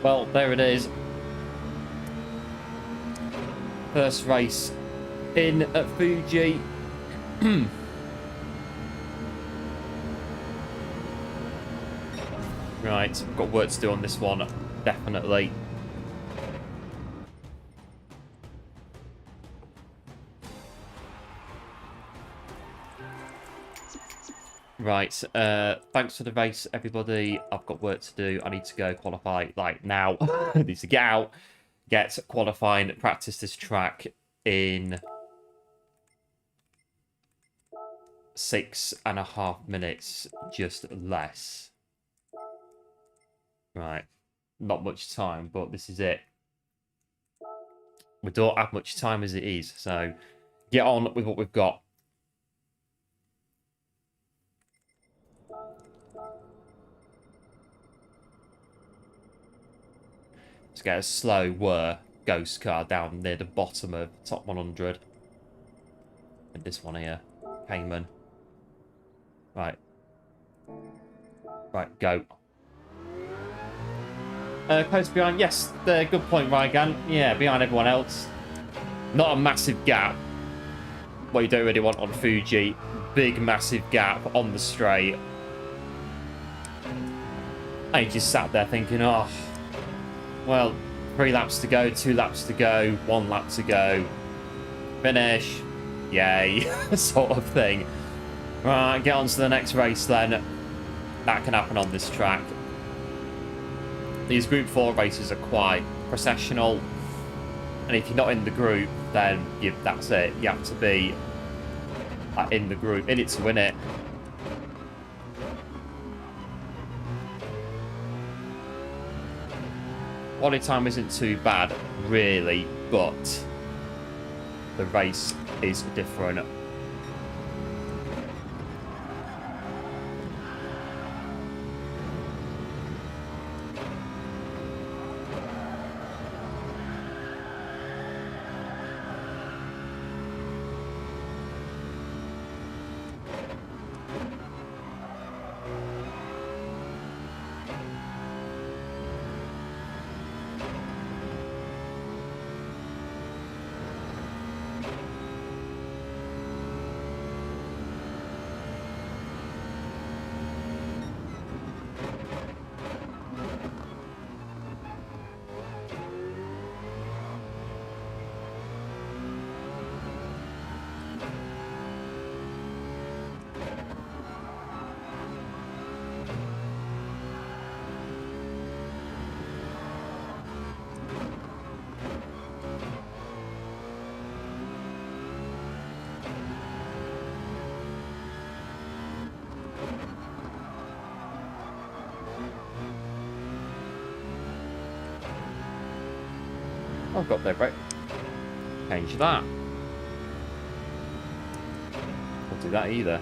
Well, there it is. First race in at Fuji. Right, got work to do on this one, definitely. Right, thanks for the race, everybody. I've got work to do. I need to go qualify, like, now. I need to get out, get qualifying, practice this track in 6.5 minutes, just less. Right, not much time, but this is it. We don't have much time as it is, so get on with what we've got. Let's get a slow whir ghost car down near the bottom of top 100. And this one here, Cayman. Right. Right, go. Close behind, yes, good point, Rygan. Yeah, behind everyone else. Not a massive gap. What you don't really want on Fuji. Big, massive gap on the straight. I just sat there thinking, oh, well, 3 laps to go, 2 laps to go, 1 lap to go. Finish. Yay, sort of thing. Right, get on to the next race then. That can happen on this track. These Group 4 races are quite processional. And if you're not in the group, then that's it. You have to be in the group, in it to win it. Quality time isn't too bad, really, but the race is different. I've got there, right? Change that. I'll do that either.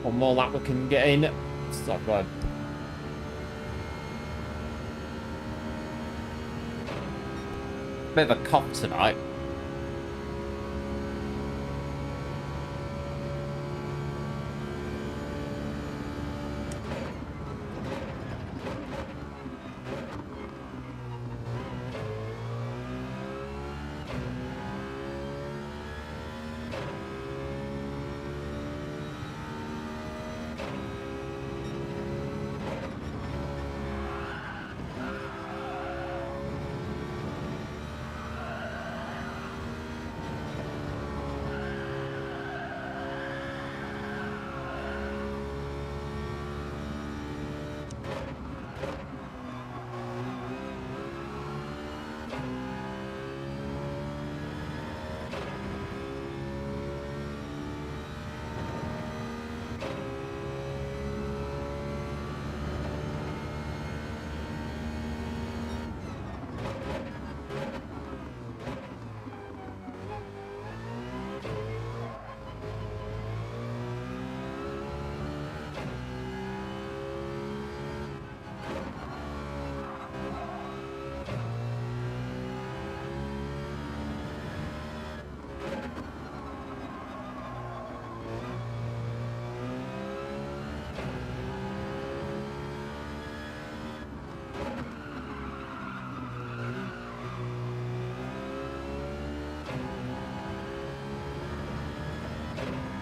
One more lap we can get in. Stop going. Bit of a cough tonight.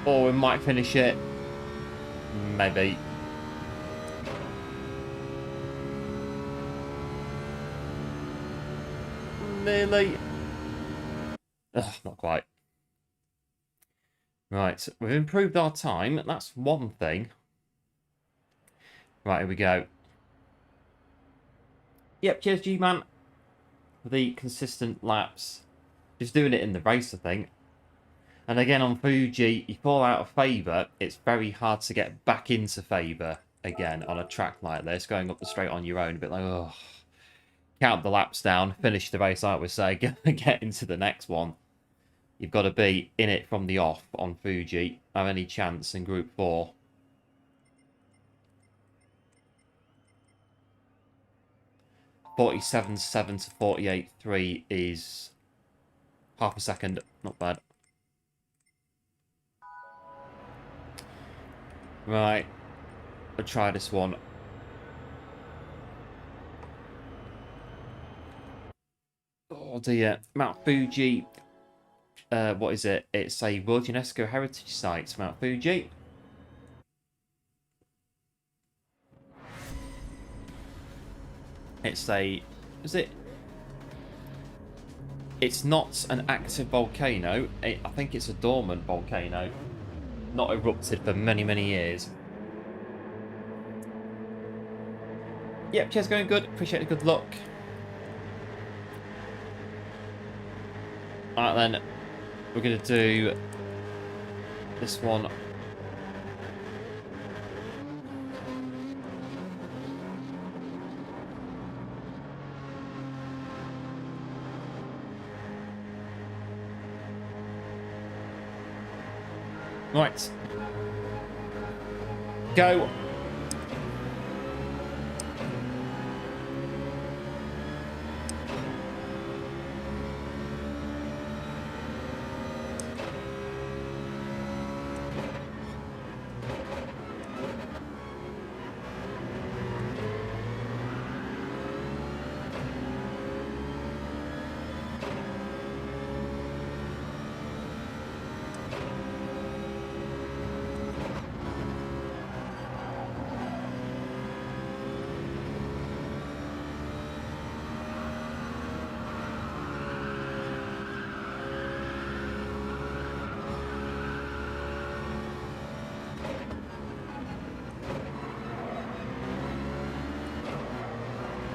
Or we might finish it. Maybe. Nearly. Ugh, not quite. Right, we've improved our time. That's one thing. Right, here we go. Yep, cheers, G-Man. For the consistent laps. Just doing it in the race, I think. And again, on Fuji, you fall out of favour, it's very hard to get back into favour again on a track like this. Going up the straight on your own, a bit like, oh. Count the laps down, finish the race, I would say, get into the next one. You've got to be in it from the off on Fuji. Have any chance in Group 4. .47.7 to 48.3 is half a second. Not bad. Right. I'll try this one. Oh dear. Mount Fuji. What is it? It's a World UNESCO Heritage Site, Mount Fuji. It's a... Is it? It's not an active volcano. I think it's a dormant volcano. Not erupted for many, many years. Yep, cheers, going good. Appreciate the good luck. Alright then. We're going to do this one. Right. Go.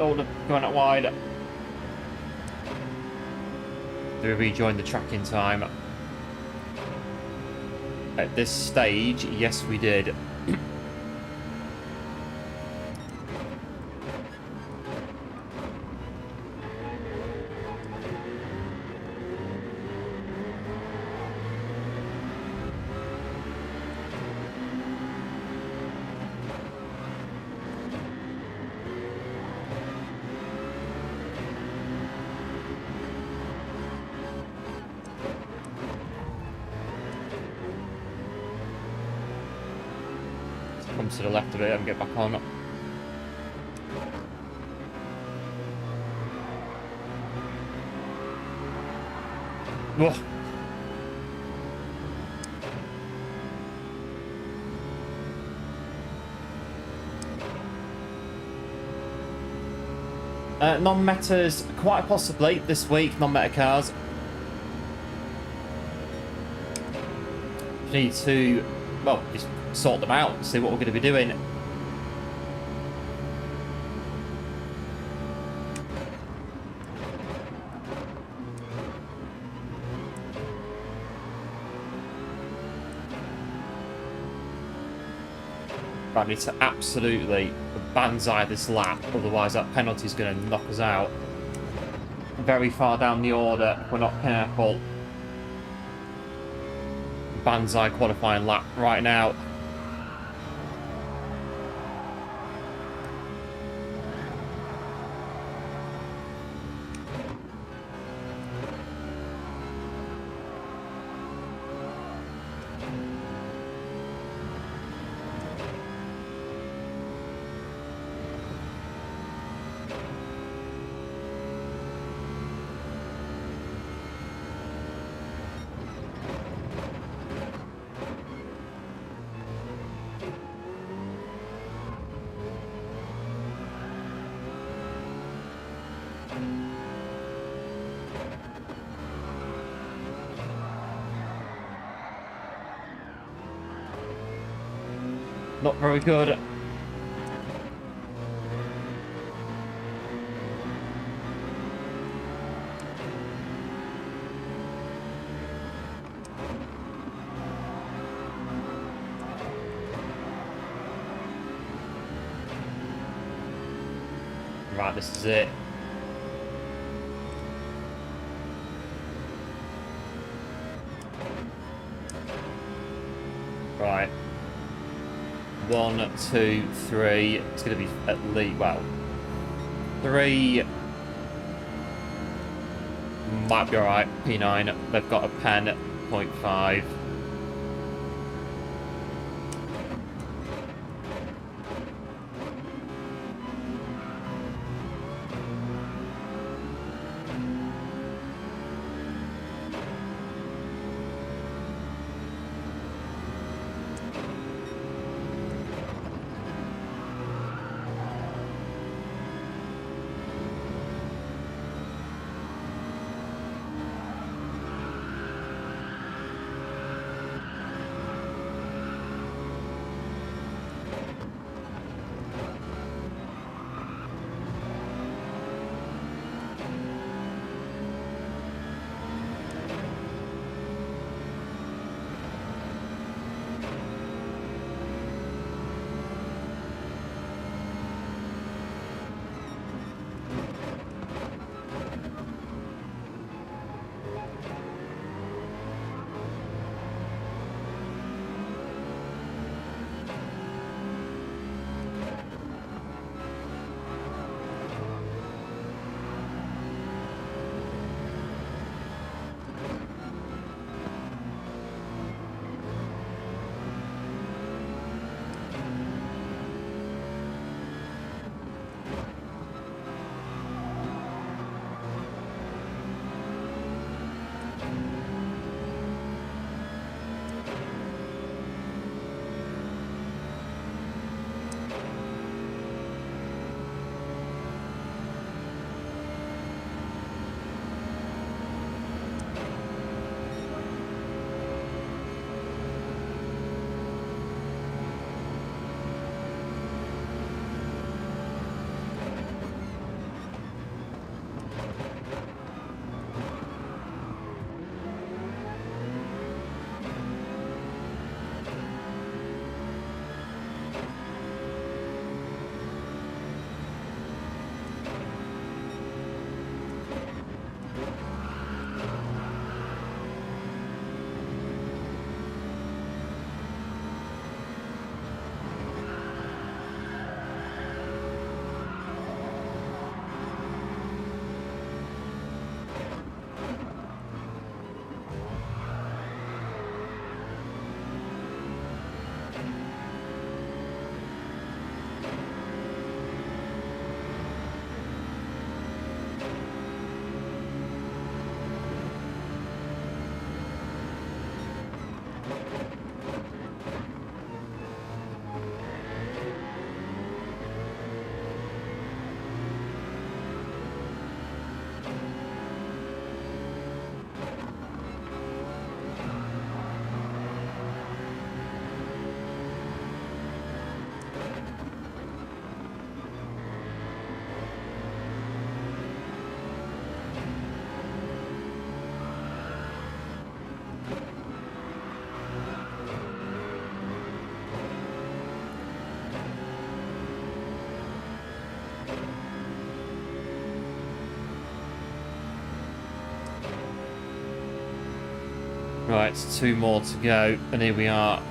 Oh, going out wide. Do we rejoin the track in time? At this stage, yes we did. Comes to the left of it and get back on. Whoa. Non-metas, quite possibly this week, non-meta cars. Need to, well, just sort them out, see what we're going to be doing. Right, we need to absolutely banzai this lap, otherwise that penalty is going to knock us out very far down the order if we're not careful. Banzai qualifying lap right now. Not very good. Right, this is it. Right. 1, 2, 3. It's going to be at least, well, 3 might be alright. P9. They've got a pen, 0.5. Right, 2 more to go, and here we are.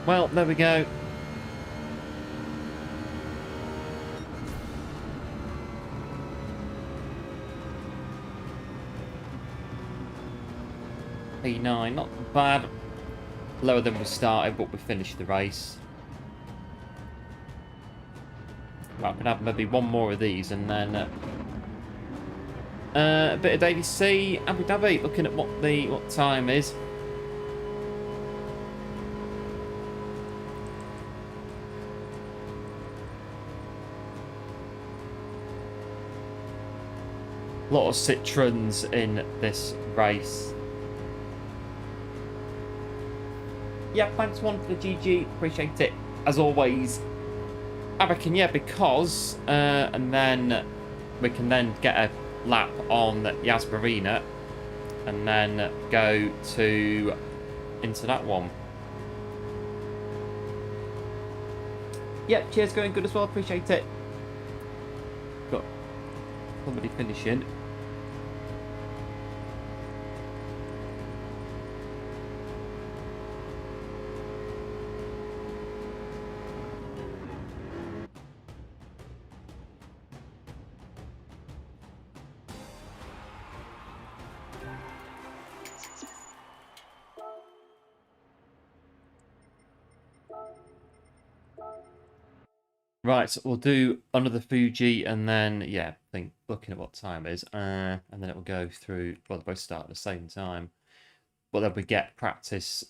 Well, there we go. P9, not bad. Lower than we started, but we finished the race. Right, I'm going to have maybe one more of these and then a bit of Davy C, Abu Dhabi, looking at what time is. A lot of Citroens in this race. Yeah, thanks one for the GG, appreciate it as always. I reckon, yeah, because and then we can then get a lap on Yas Marina and then go into that one. Yep, cheers, going good as well, appreciate it. Got somebody finishing. Right, so we'll do another Fuji and then, yeah, I think looking at what time it is, and then it will go through, well, they both start at the same time. But then we get practice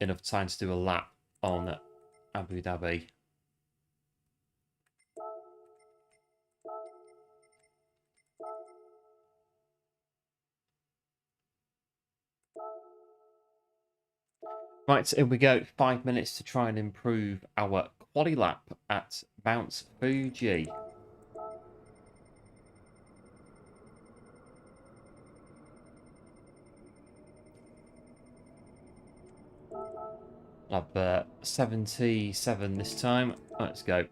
enough time to do a lap on Abu Dhabi. Right, so here we go. 5 minutes to try and improve our quali lap at Mount Fuji. I'll have 77 this time. Let's go.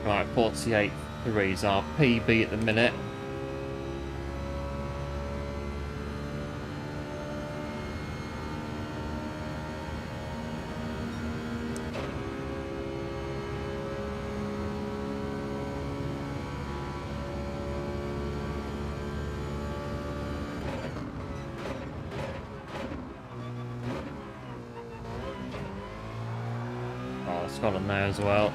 Right, 48.3 is our PB at the minute. little scroll on there as well.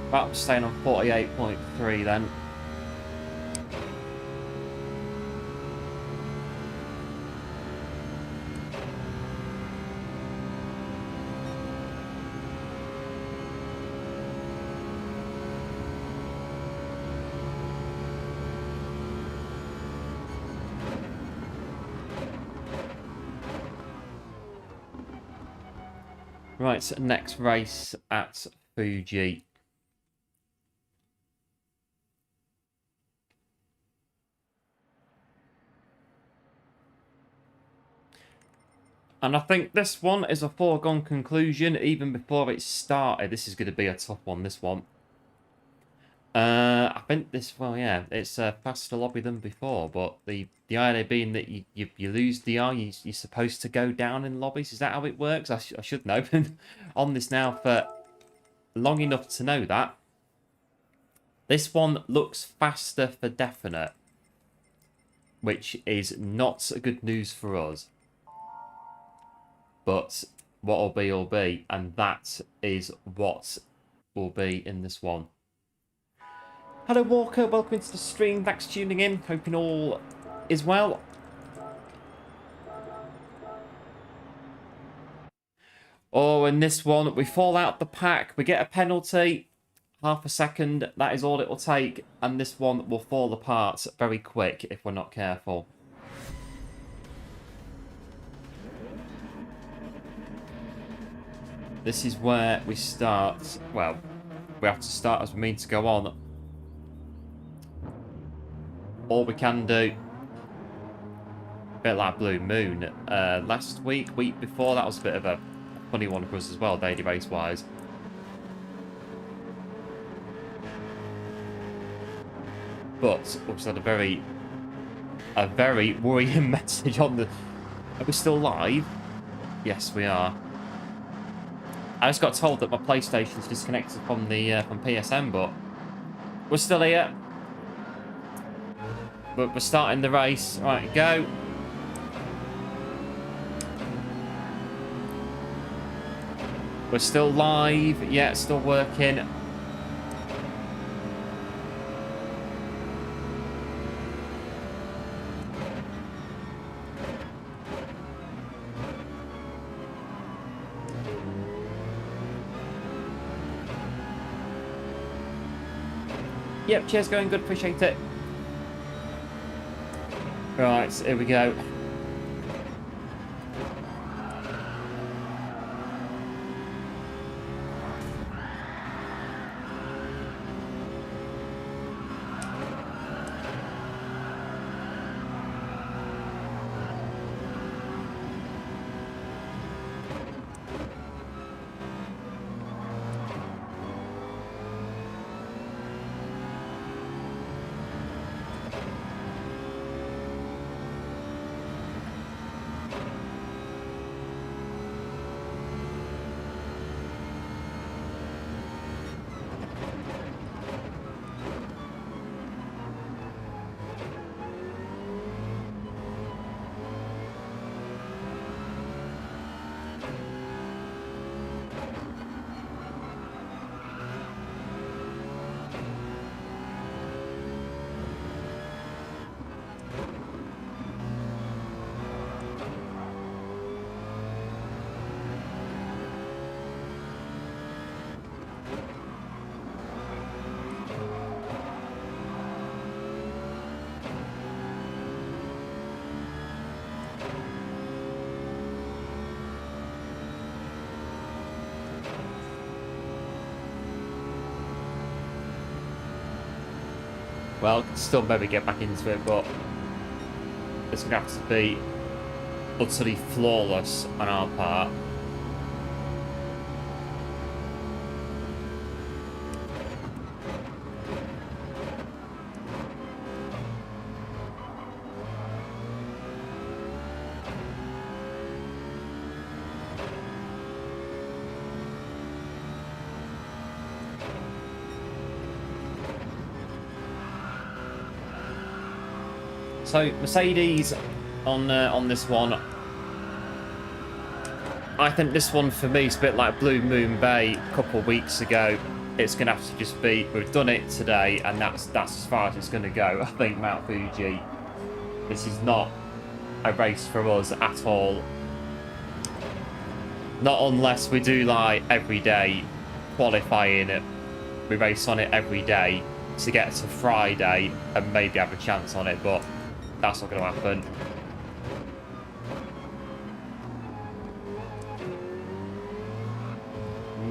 About staying on 48.3 then. Right, next race at Fuji. And I think this one is a foregone conclusion even before it started. This is going to be a tough one, this one. I think this, well, yeah, it's a faster lobby than before, but the idea being that you lose DR, you're supposed to go down in lobbies. Is that how it works? I should know. Been on this now for long enough to know that. This one looks faster for definite, which is not good news for us. But what will be, and that is what will be in this one. Hello Walker, welcome into the stream, thanks for tuning in, hoping all is well. Oh, in this one, we fall out the pack, we get a penalty, half a second, that is all it will take, and this one will fall apart very quick if we're not careful. This is where we start, well, we have to start as we mean to go on. All we can do, a bit like Blue Moon, last week before, that was a bit of a funny one for us as well, daily race wise. But we also had a very worrying message on the, are we still live? Yes, we are. I just got told that my PlayStation's disconnected from the from PSN, but we're still here. But we're starting the race. Right, go. We're still live. Yeah, still working. Yep, cheers, going good, appreciate it. Right, here we go. well, can still maybe get back into it, but it's going to have to be utterly flawless on our part. So Mercedes on this one, I think this one for me is a bit like Blue Moon Bay a couple of weeks ago. It's going to have to just be, we've done it today, and that's as far as it's going to go. I think Mount Fuji, this is not a race for us at all. Not unless we do like every day qualifying, we race on it every day to get to Friday and maybe have a chance on it, but that's not going to happen.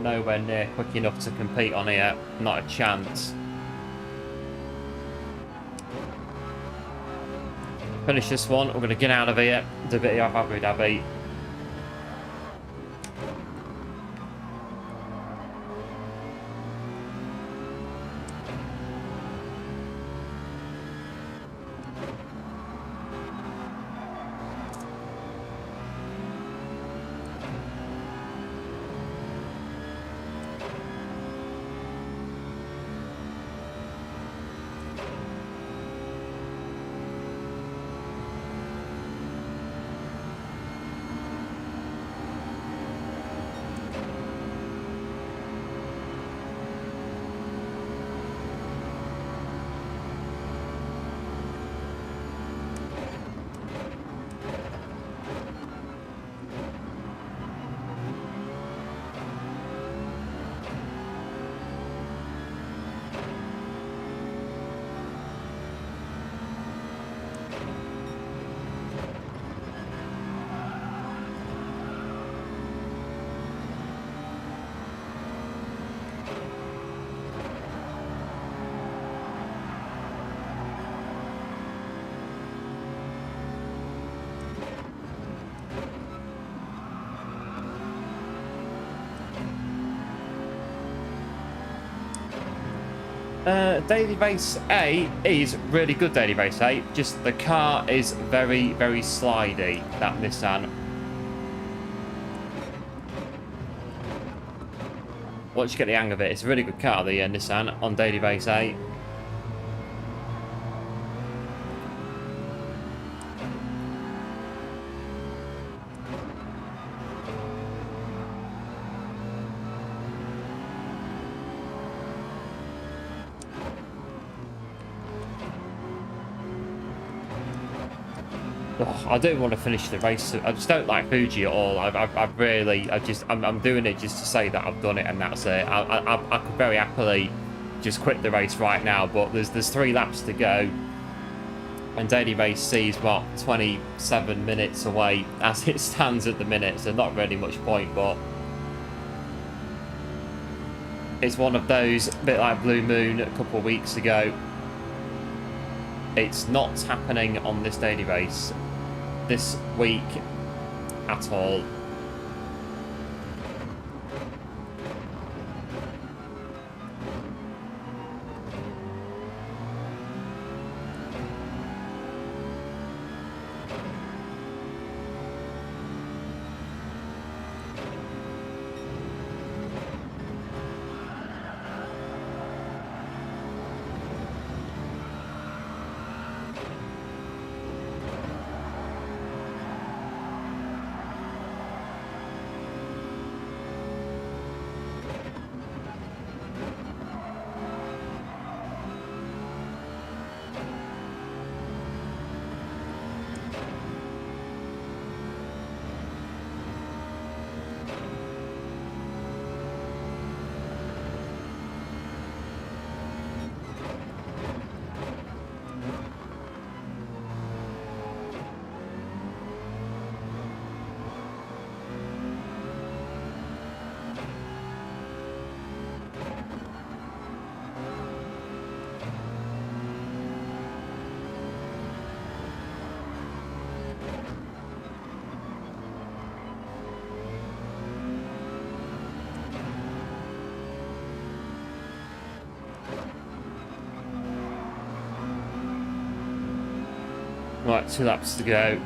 Nowhere near quick enough to compete on here. Not a chance. Finish this one. We're going to get out of here. The video of Abu Dhabi. Daily race A is really good. Daily race A, just the car is very, very slidey, that Nissan. Once you get the hang of it, it's a really good car, the Nissan on Daily race A. Oh, I don't want to finish the race. I just don't like Fuji at all. I'm doing it just to say that I've done it and that's it. I could very happily just quit the race right now, but there's 3 laps to go, and Daily Race C is what, 27 minutes away as it stands at the minute, so not really much point, but it's one of those, a bit like Blue Moon a couple of weeks ago. It's not happening on this daily race this week at all. Right, 2 laps to go.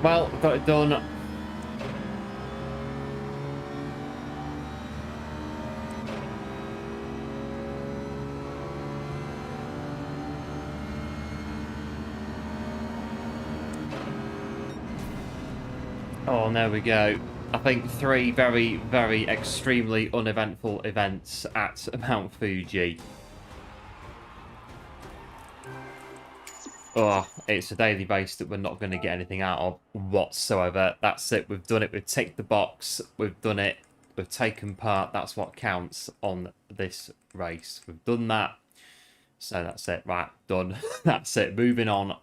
Well, got it done. Oh, there we go. I think 3 very, very extremely uneventful events at Mount Fuji. Oh, it's a daily base that we're not going to get anything out of whatsoever. That's it. We've done it. We've ticked the box. We've done it. We've taken part. That's what counts on this race. We've done that. So that's it. Right, done. That's it. Moving on.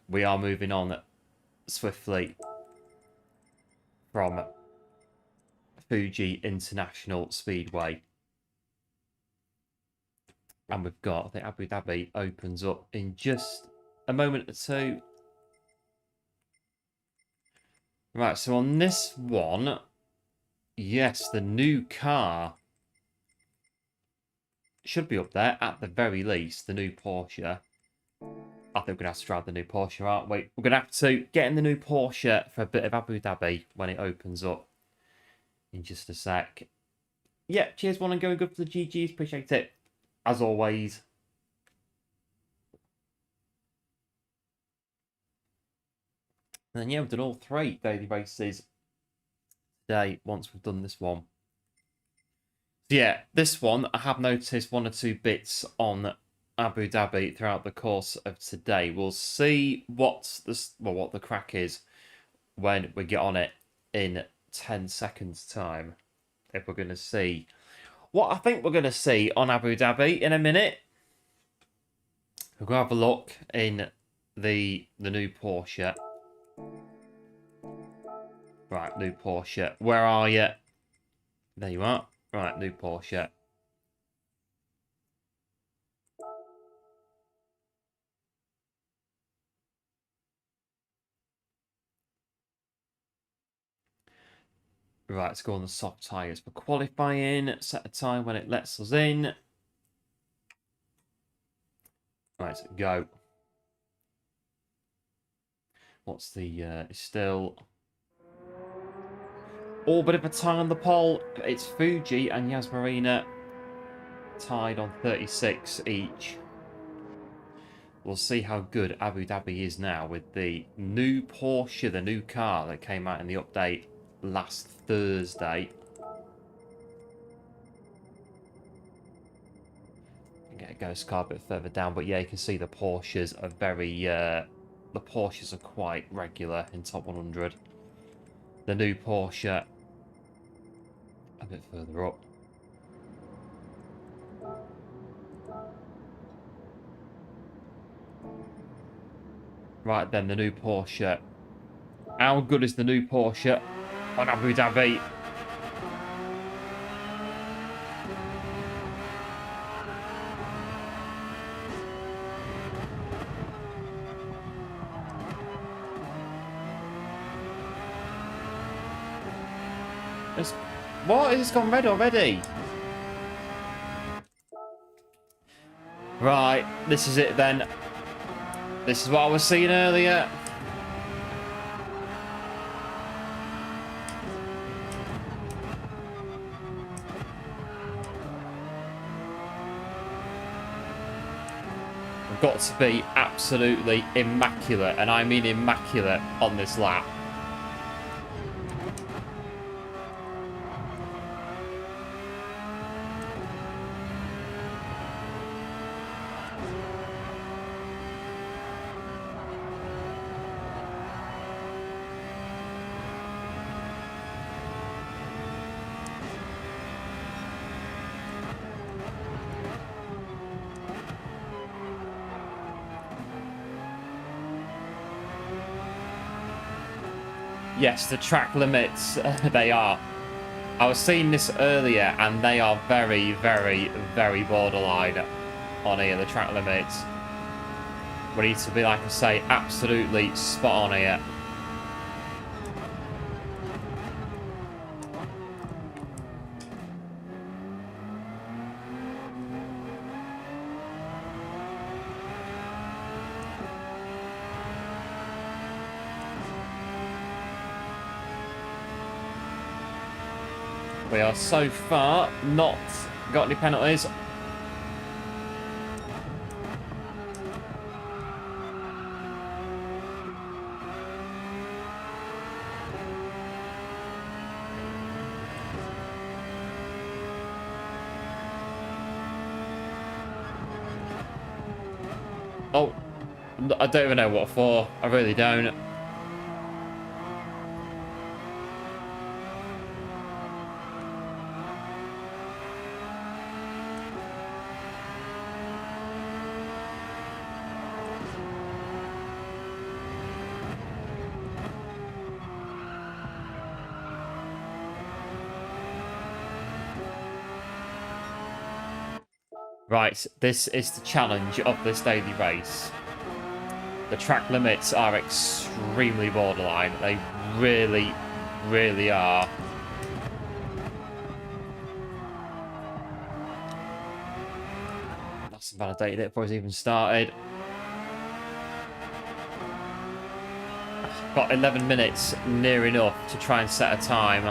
We are moving on swiftly from Fuji International Speedway. And we've got, I think Abu Dhabi opens up in just a moment or two. Right, so on this one, yes, the new car should be up there at the very least, the new Porsche. I think we're going to have to drive the new Porsche, aren't we? We're going to have to get in the new Porsche for a bit of Abu Dhabi when it opens up in just a sec. Yeah, cheers, one and going good for the GGs. Appreciate it, as always. And then, yeah, we've done all 3 daily races today once we've done this one. So, yeah, this one, I have noticed 1 or 2 bits on Abu Dhabi throughout the course of today. We'll see what the crack is when we get on it in 10 seconds time, if we're going to see what I think we're going to see on Abu Dhabi in a minute. We'll go have a look in the new Porsche. Right, new Porsche. Where are you? There you are. Right, new Porsche. Right, let's go on the soft tyres for qualifying. Set a time when it lets us in. Right, go. What's the still all bit of a tie on the pole. It's Fuji and Yasmarina tied on 36 each. We'll see how good Abu Dhabi is now with the new Porsche, the new car that came out in the update last Thursday. Get a ghost car a bit further down, but yeah, you can see the Porsches are very the Porsches are quite regular in top 100. The new Porsche a bit further up. Right then, the new Porsche. How good is the new Porsche on Abu Dhabi? What? It's gone red already? Right, this is it then. This is what I was seeing earlier. We've got to be absolutely immaculate, and I mean immaculate, on this lap. Yes, the track limits, they are. I was seeing this earlier, and they are very, very, very borderline on here, the track limits. We need to be, like I say, absolutely spot on here. We are so far not got any penalties. Oh, I don't even know what for. I really don't. Right, this is the challenge of this daily race. The track limits are extremely borderline. They really, really are. That's invalidated it before it's even started. Got 11 minutes near enough to try and set a time.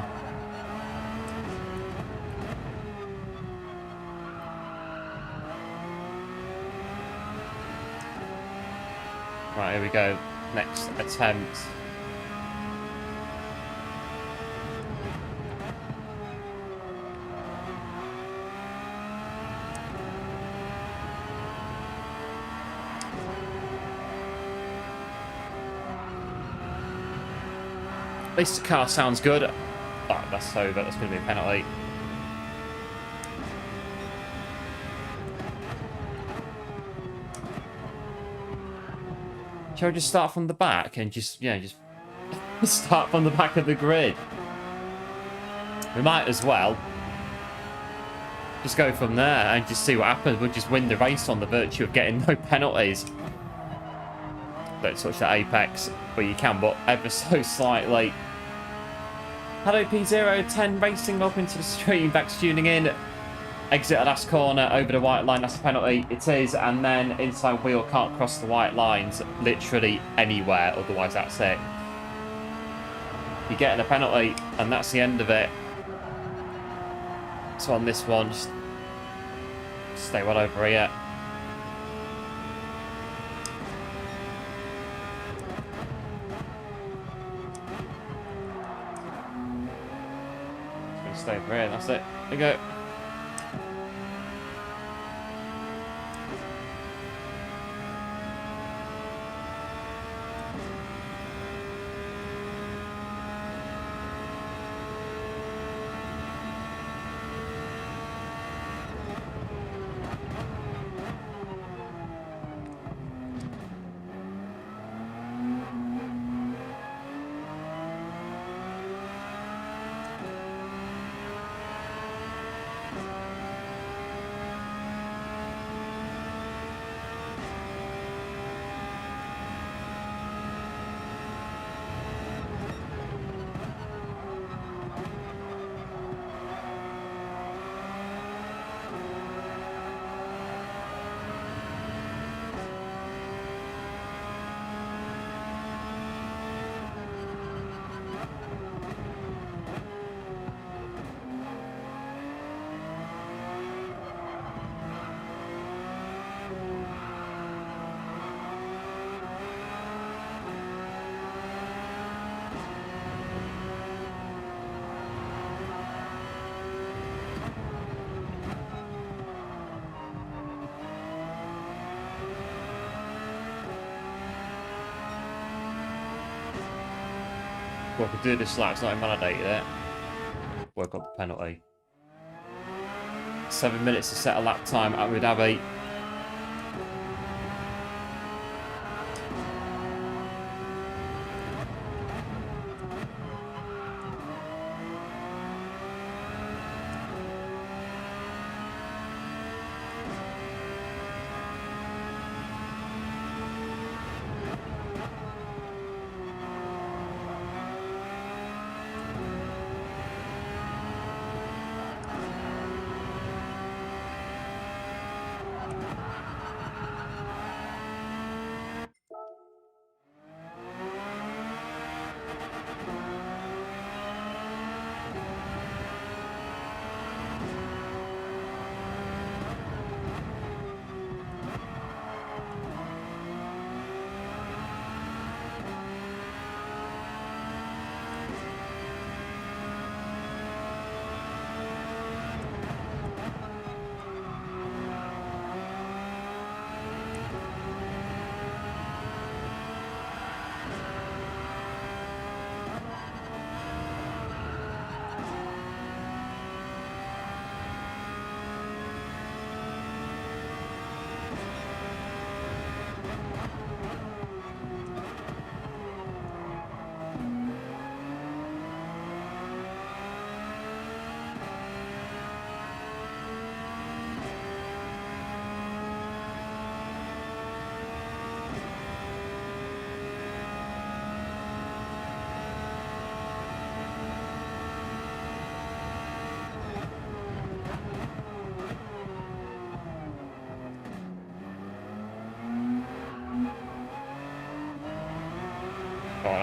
Right, here we go. Next attempt. At least the car sounds good. Oh, that's over. That's going to be a penalty. Shall we just start from the back and just start from the back of the grid? We might as well. Just go from there and just see what happens. We'll just win the race on the virtue of getting no penalties. Don't touch that apex. Well, you can, but ever so slightly. Hello P010 Racing, welcome into the stream. Thanks for tuning in. Exit at last corner over the white line, that's a penalty. It is, and then inside wheel can't cross the white lines literally anywhere, otherwise that's it. You're getting a penalty, and that's the end of it. So on this one, just stay well over here. Stay over here, that's it. There we go. Well, I could do this lap, it's not invalidated yet. Work up the penalty. 7 minutes to set a lap time at Abu Dhabi.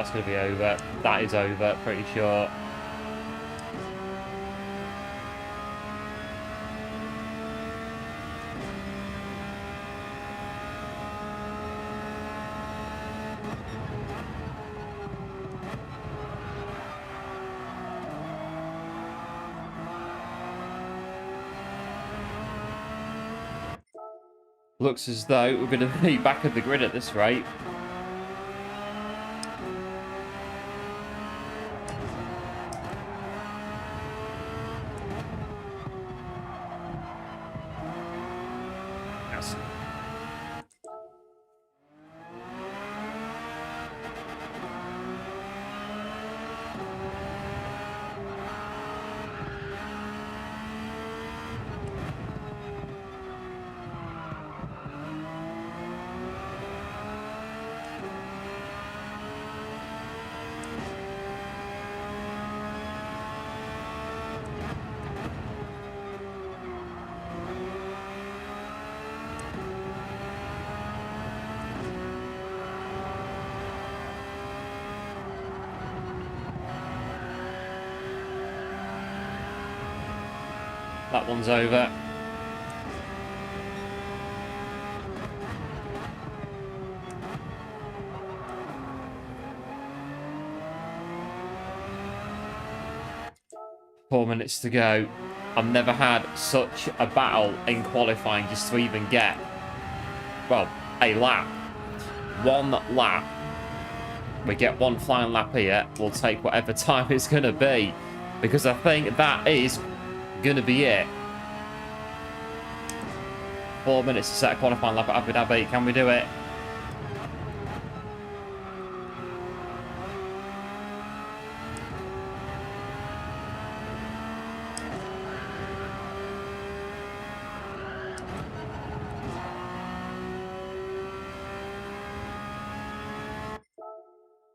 that's going to be over. That is over, pretty sure. Looks as though we're going to be back at the grid at this rate. Yes. That one's over. Four minutes to go. I've never had such a battle in qualifying just to even get, well, a lap. One lap. We get one flying lap here. We'll take whatever time it's going to be. Because I think that is going to be it. 4 minutes to set a qualifying lap at Abu Dhabi. Can we do it?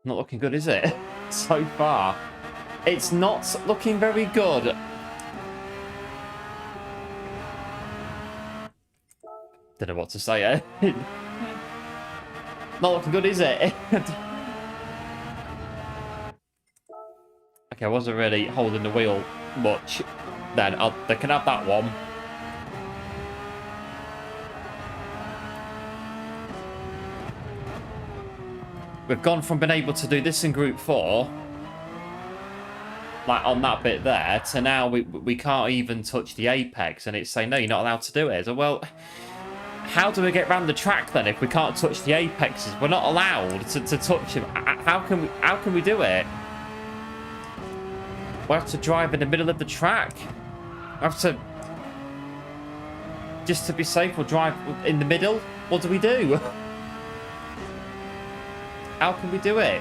Not looking good, is it? So far. It's not looking very good. Don't know what to say, eh? Not looking good, is it? Okay, I wasn't really holding the wheel much then. They can have that one. We've gone from being able to do this in Group 4, like on that bit there, to now we can't even touch the apex, and it's saying, no, you're not allowed to do it. So, well, how do we get around the track then if we can't touch the apexes? We're not allowed to touch them. How can we do it? We have to drive in the middle of the track. We have to, just to be safe, we'll drive in the middle. What do we do? How can we do it?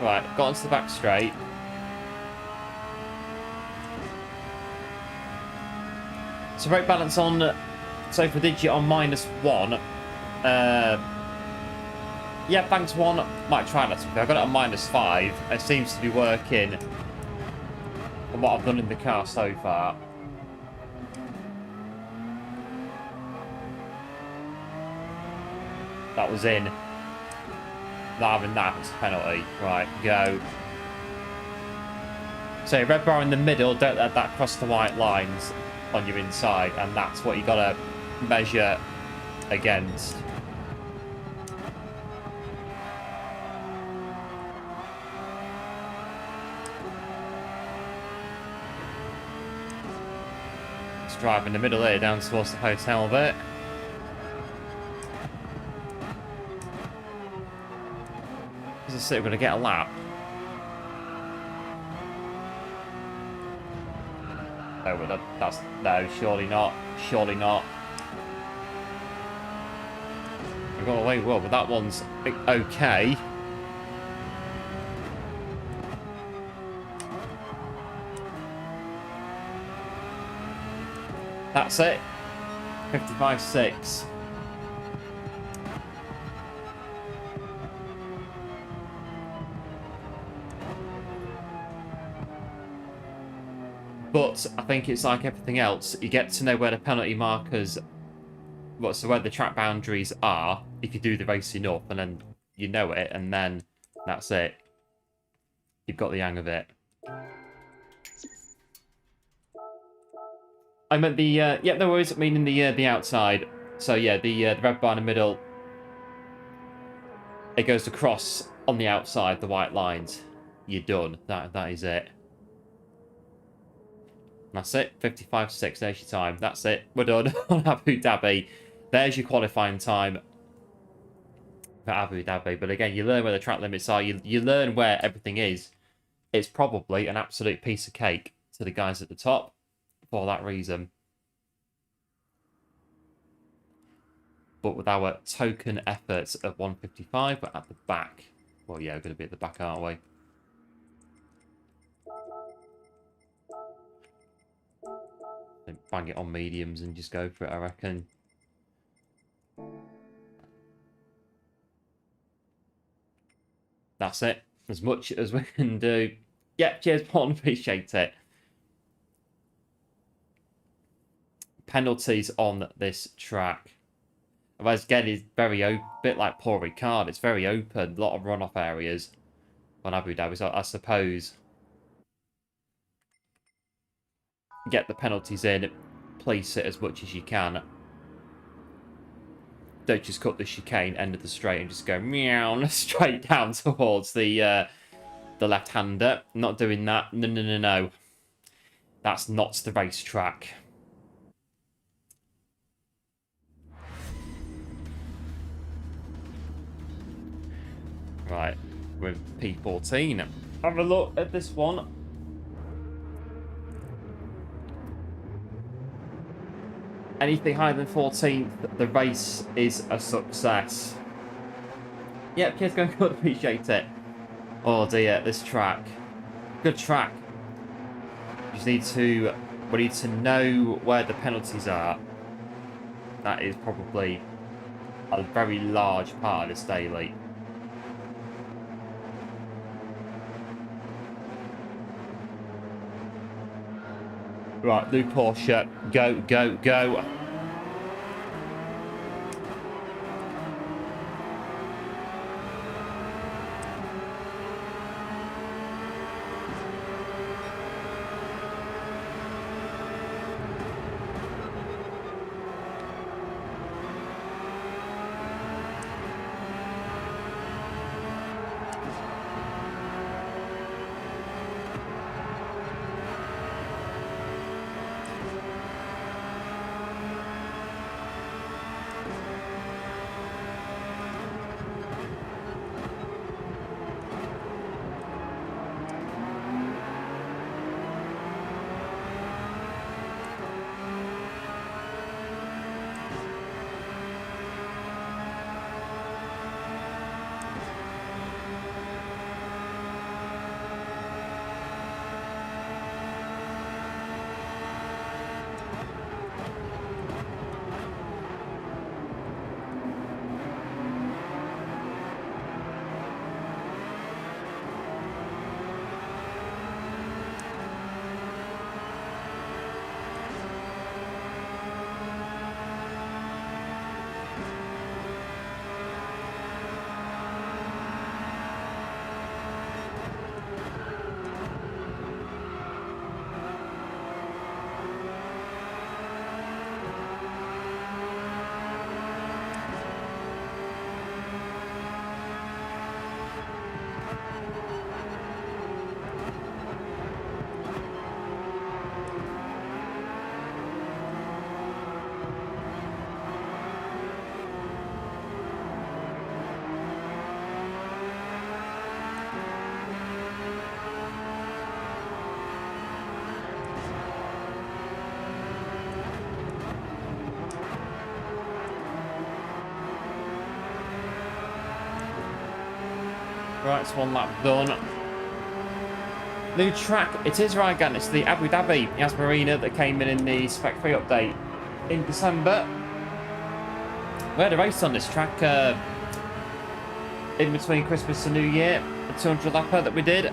Right, got onto the back straight. So brake balance on, so for digit on -1. Yeah, thanks one. Might try that. I got it on -5. It seems to be working from what I've done in the car so far. That was in. Not having that as a penalty. Right, go. So red bar in the middle, don't let that cross the white lines on your inside, and that's what you gotta measure against. Let's drive in the middle here down towards the hotel bit. As I say, we're going to get a lap. Oh, but that's... No, surely not. Surely not. We've got away well, but that one's okay. That's it. 55.6. But I think it's like everything else. You get to know where the penalty markers, so where the track boundaries are, if you do the race enough, and then you know it, and then that's it. You've got the hang of it. I meant the, yeah, no worries, meaning the outside. So yeah, the red bar in the middle, it goes across on the outside, the white lines. You're done. That is it. That's it. 55.6. There's your time. That's it. We're done on Abu Dhabi. There's your qualifying time for Abu Dhabi. But again, you learn where the track limits are. You learn where everything is. It's probably an absolute piece of cake to the guys at the top for that reason. But with our token efforts of 155, we're at the back. Well, yeah, we're going to be at the back, aren't we? Bang it on mediums and just go for it, I reckon. That's it. As much as we can do. Yeah, cheers, Paul. Appreciate it. Penalties on this track. Otherwise, again, it's very open, a bit like Paul Ricard. It's very open. A lot of runoff areas on Abu Dhabi. So I suppose get the penalties in, place it as much as you can. Don't just cut the chicane end of the straight and just go meow straight down towards the left-hander. Not doing that. No, no, no, no. That's not the racetrack. Right, with P14. Have a look at this one. Anything higher than 14th, the race is a success. Yep, kids going good, appreciate it. Oh dear, this track. Good track. We need to know where the penalties are. That is probably a very large part of this daily. Right, new Porsche. Go, go, go. Right, it's one lap done. New track, it is right again. It's the Abu Dhabi Yas Marina that came in the Spec 3 update in December. We had a race on this track in between Christmas and New Year, a 200 lapper that we did.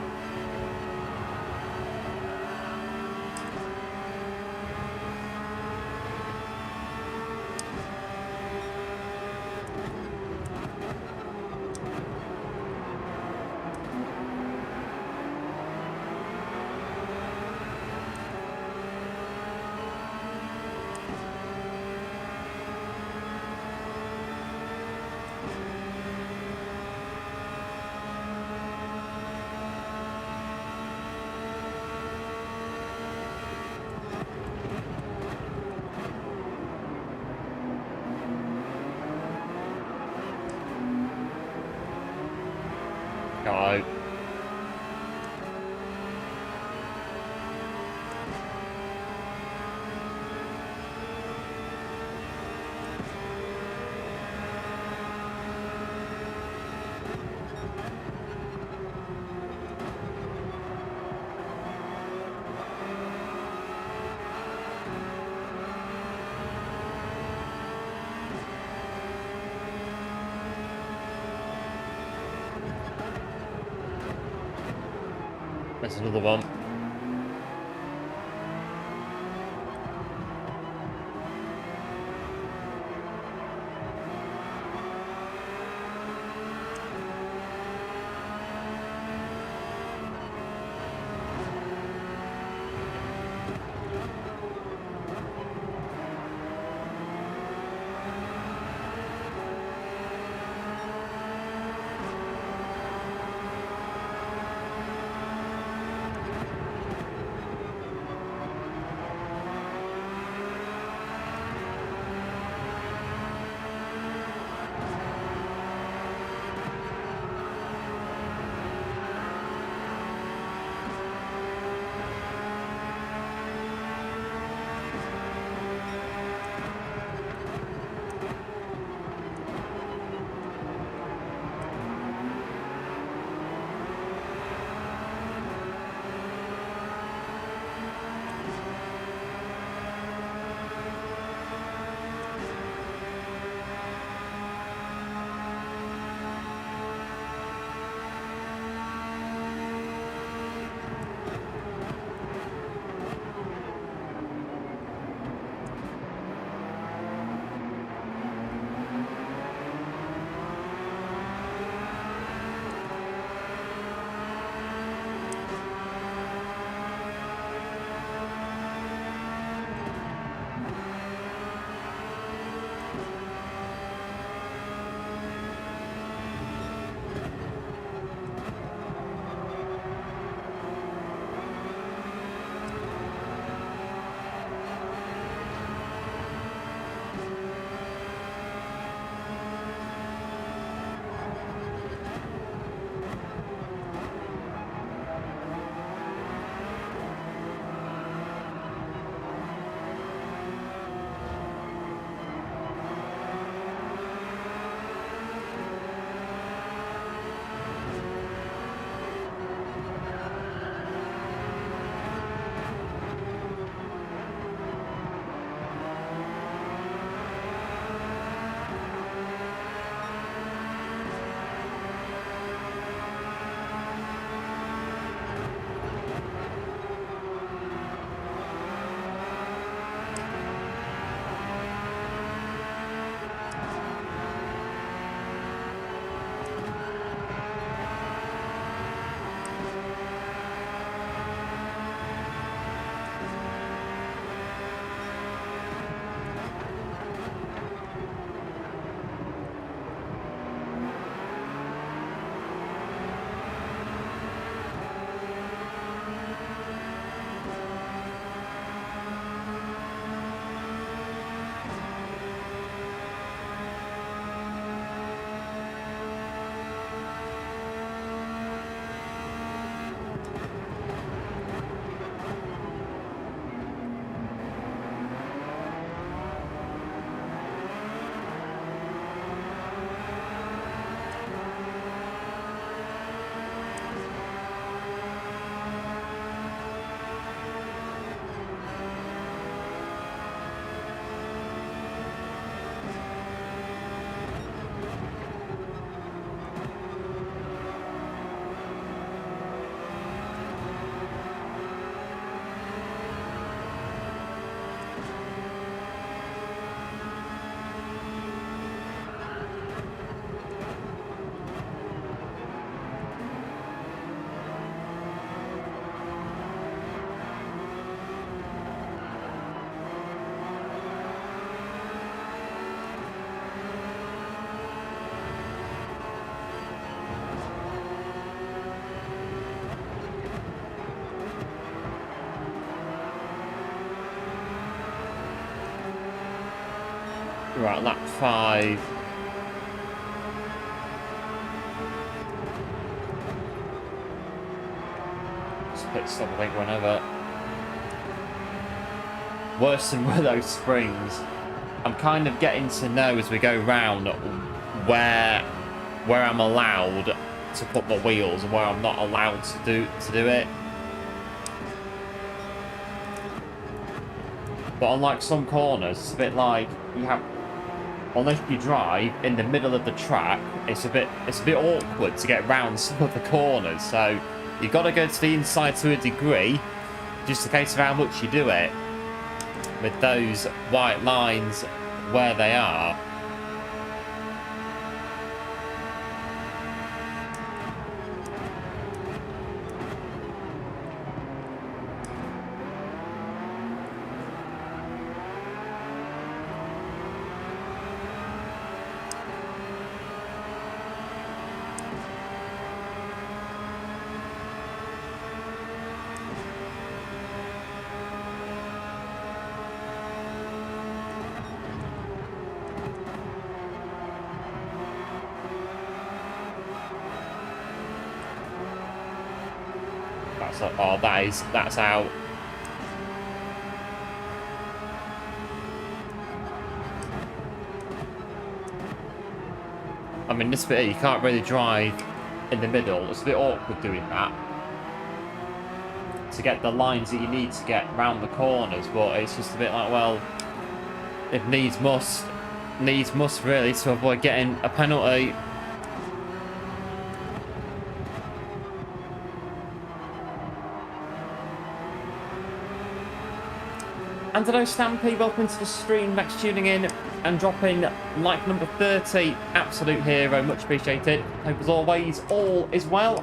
Go. There's another one. Right, lap 5. Just pit stop, I think, whenever. Worse than with those springs. I'm kind of getting to know as we go round where I'm allowed to put my wheels and where I'm not allowed to do it. But unlike some corners, it's a bit like you have, unless you drive in the middle of the track, it's a bit awkward to get round some of the corners. So you've got to go to the inside to a degree, just a case of how much you do it. With those white lines where they are. Oh, that's out. I mean, this bit here, you can't really drive in the middle. It's a bit awkward doing that to get the lines that you need to get round the corners, but it's just a bit like, well, if needs must really, to avoid getting a penalty. And hello Stampy, welcome to the stream, thanks for tuning in and dropping like number 30, absolute hero, much appreciated. Hope as always, all is well.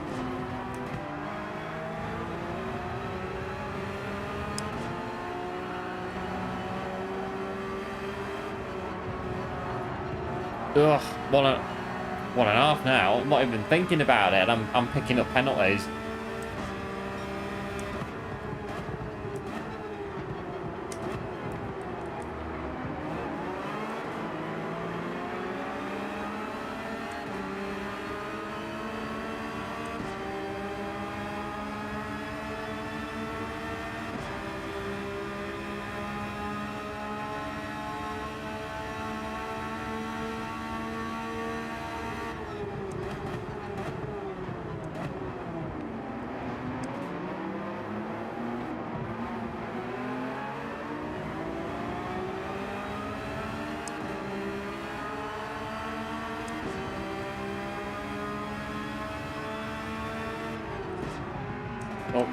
Ugh, one and a half now, I'm not even thinking about it, and I'm picking up penalties. Oh.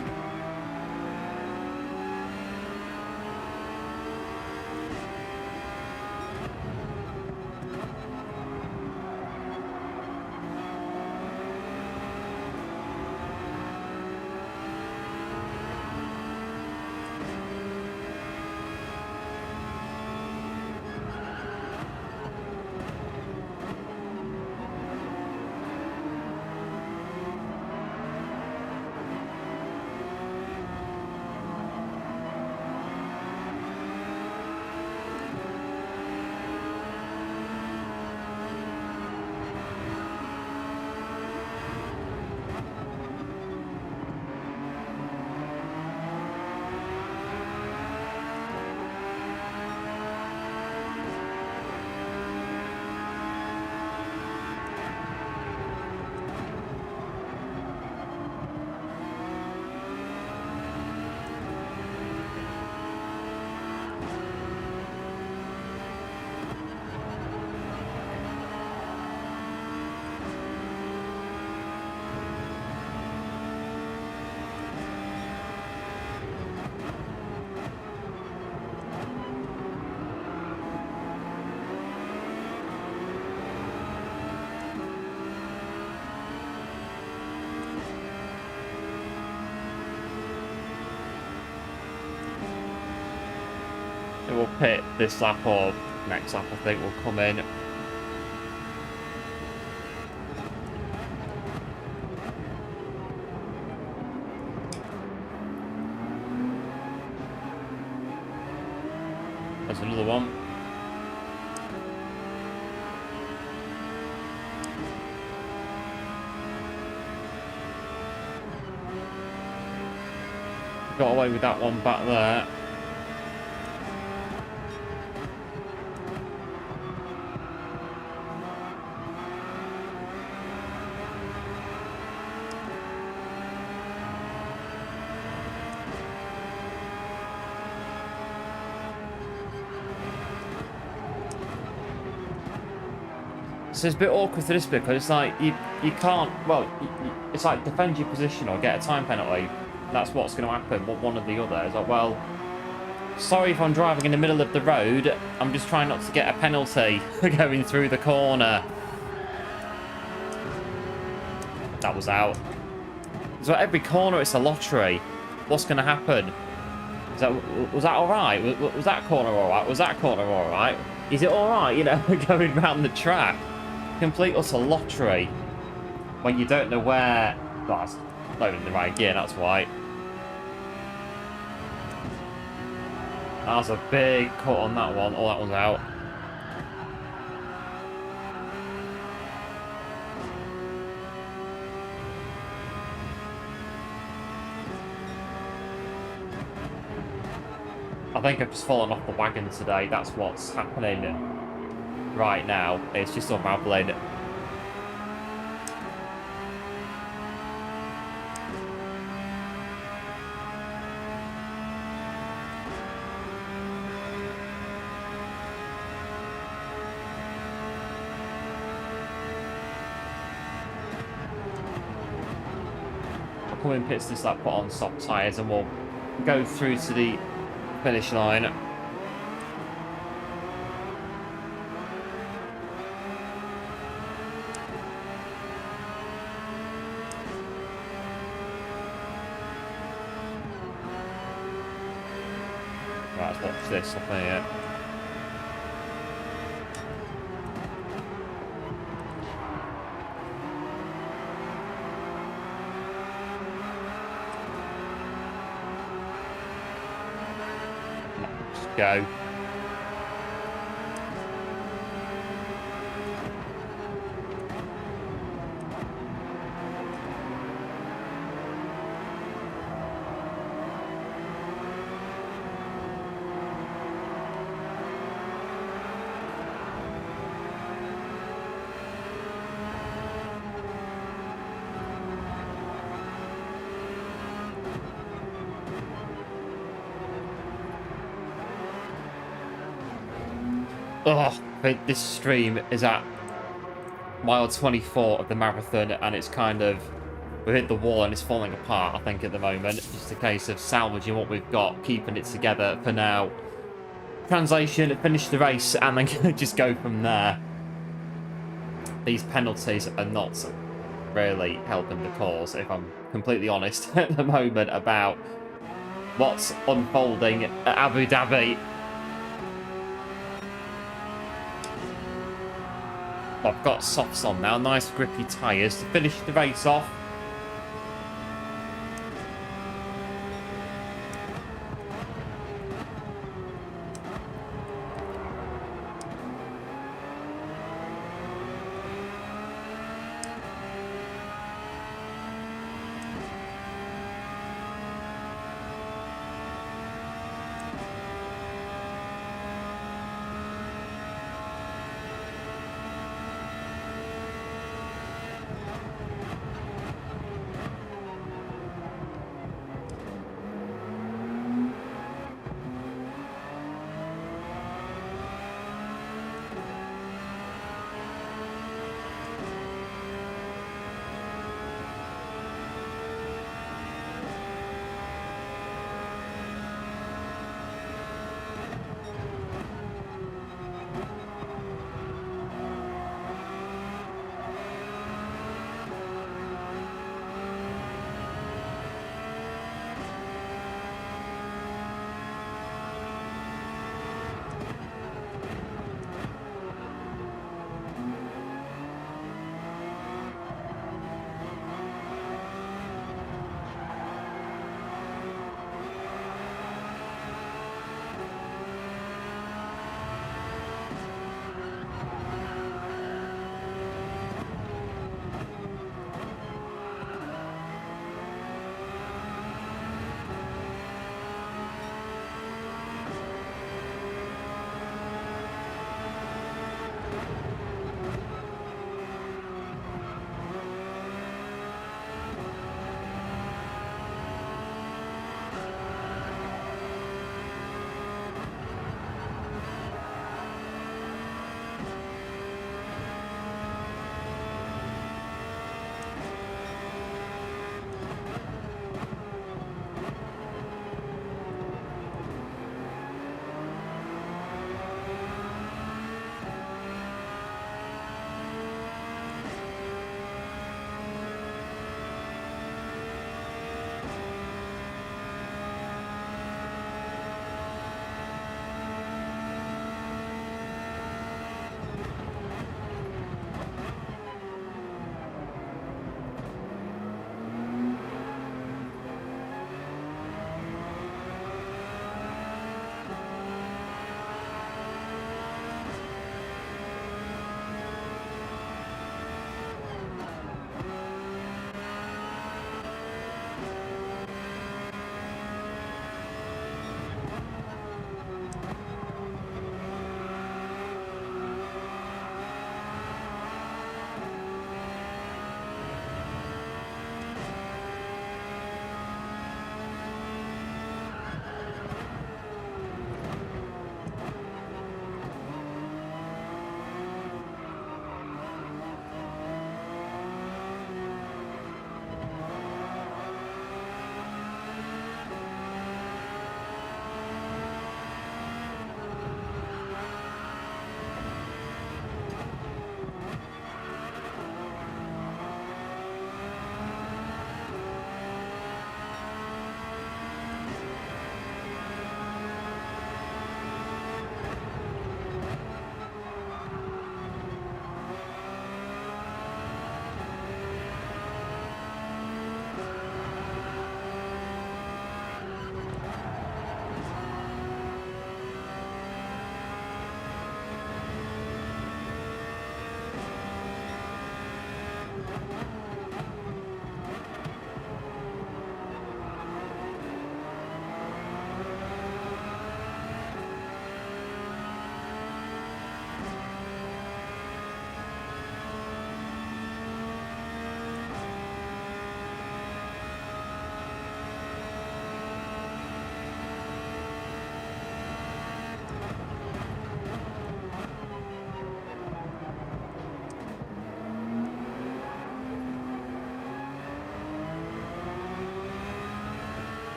It will pit this lap or next lap, I think, will come in. There's another one. got away with that one back there. So it's a bit awkward for this bit because it's like you can't, well, it's like defend your position or get a time penalty. That's what's going to happen, one or the other. It's like, well, sorry if I'm driving in the middle of the road. I'm just trying not to get a penalty for going through the corner. That was out. So every corner it's a lottery. What's going to happen? Was that all right? Was that corner all right? Was that corner all right? Is it all right, you know, going around the track? Complete utter lottery when you don't know where. That's not in the right gear, that's why. That was a big cut on that one. Oh, that was out. I think I've just fallen off the wagon today. That's what's happening right now. It's just unraveling. I'll come in pits just like put on soft tyres and we'll go through to the finish line. Right, let's watch this up here. Let's go. Oh, this stream is at mile 24 of the marathon, and it's kind of, we've hit the wall and it's falling apart, I think, at the moment. It's just a case of salvaging what we've got, keeping it together for now. Translation, finish the race, and then just go from there. These penalties are not really helping the cause, if I'm completely honest, at the moment, about what's unfolding at Abu Dhabi. I've got softs on now, nice grippy tyres to finish the race off.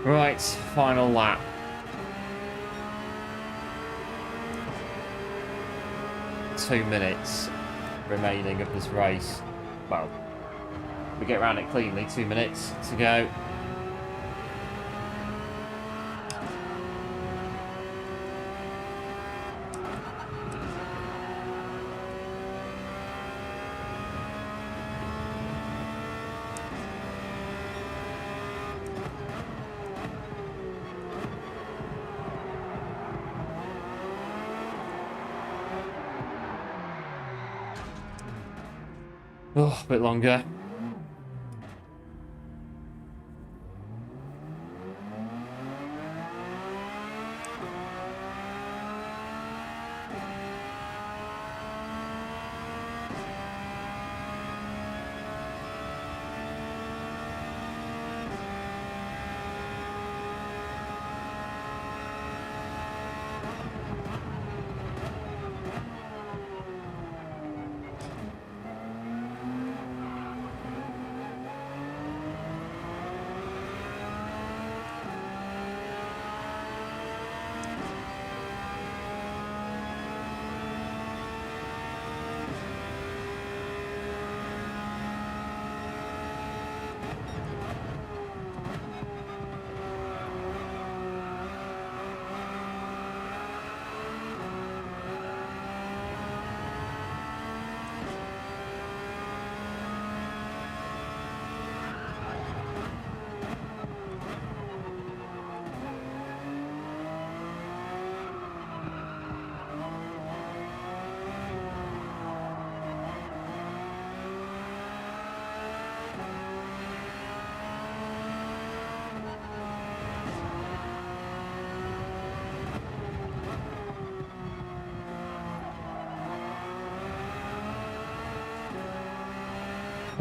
Right, final lap. Two minutes remaining of this race. Well, we get around it cleanly. 2 minutes to go. Oh, a bit longer.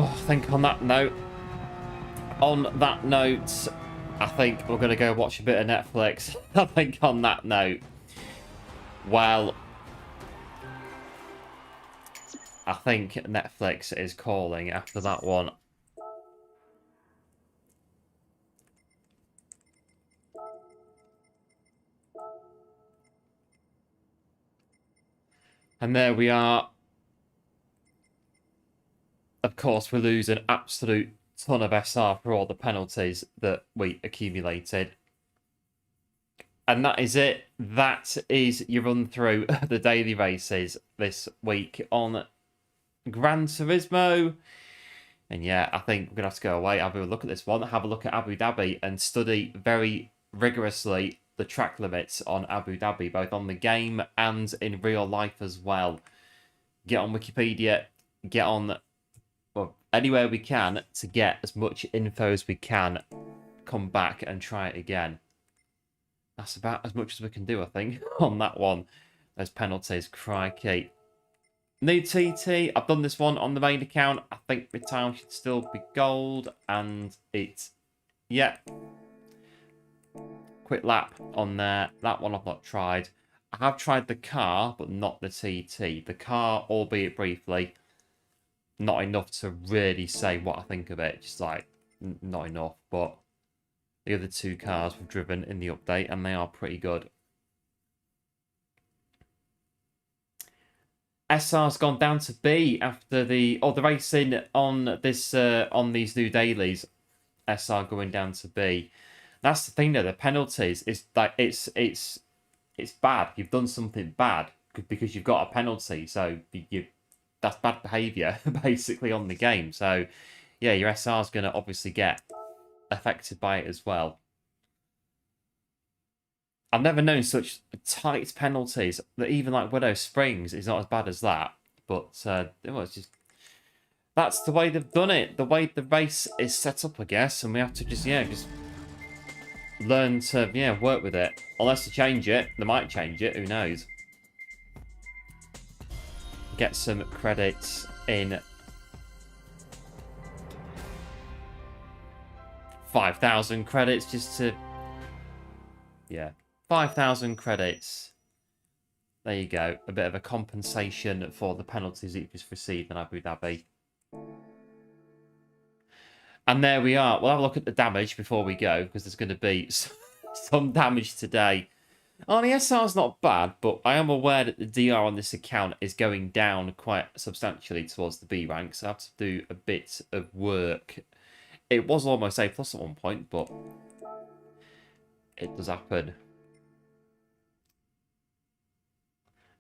Oh, I think on that note, I think we're going to go watch a bit of Netflix. I think on that note, well, I think Netflix is calling after that one. And there we are. Of course, we lose an absolute ton of SR for all the penalties that we accumulated. And that is it. That is your run through the daily races this week on Gran Turismo. And yeah, I think we're going to have to go away, have a look at this one, have a look at Abu Dhabi and study very rigorously the track limits on Abu Dhabi, both on the game and in real life as well. Get on Wikipedia, get on anywhere we can to get as much info as we can, come back and try it again. That's about as much as we can do, I think, on that one. Those penalties, crikey. New TT, I've done this one on the main account. I think my time should still be gold, and it's, yeah. Quick lap on there. That one I've not tried. I have tried the car, but not the TT. The car, albeit briefly, not enough to really say what I think of it. Just like, not enough. But the other two cars we've driven in the update, and they are pretty good. SR's gone down to B after the racing on this on these new dailies. SR going down to B. That's the thing though. The penalties is like it's bad. You've done something bad because you've got a penalty. So that's bad behaviour basically on the game. So yeah, your SR is going to obviously get affected by it as well. I've never known such tight penalties that even like Widow Springs is not as bad as that. But it's just, that's the way they've done it. The way the race is set up, I guess, and we have to just learn to work with it. Unless they change it, they might change it. Who knows? Get some credits in 5,000 credits just to 5,000 credits. There you go. A bit of a compensation for the penalties that you've just received in Abu Dhabi. And there we are. We'll have a look at the damage before we go, because there's going to be some damage today. Oh, the SR's not bad, but I am aware that the DR on this account is going down quite substantially towards the B rank, so I have to do a bit of work. It was almost A+ at one point, but it does happen.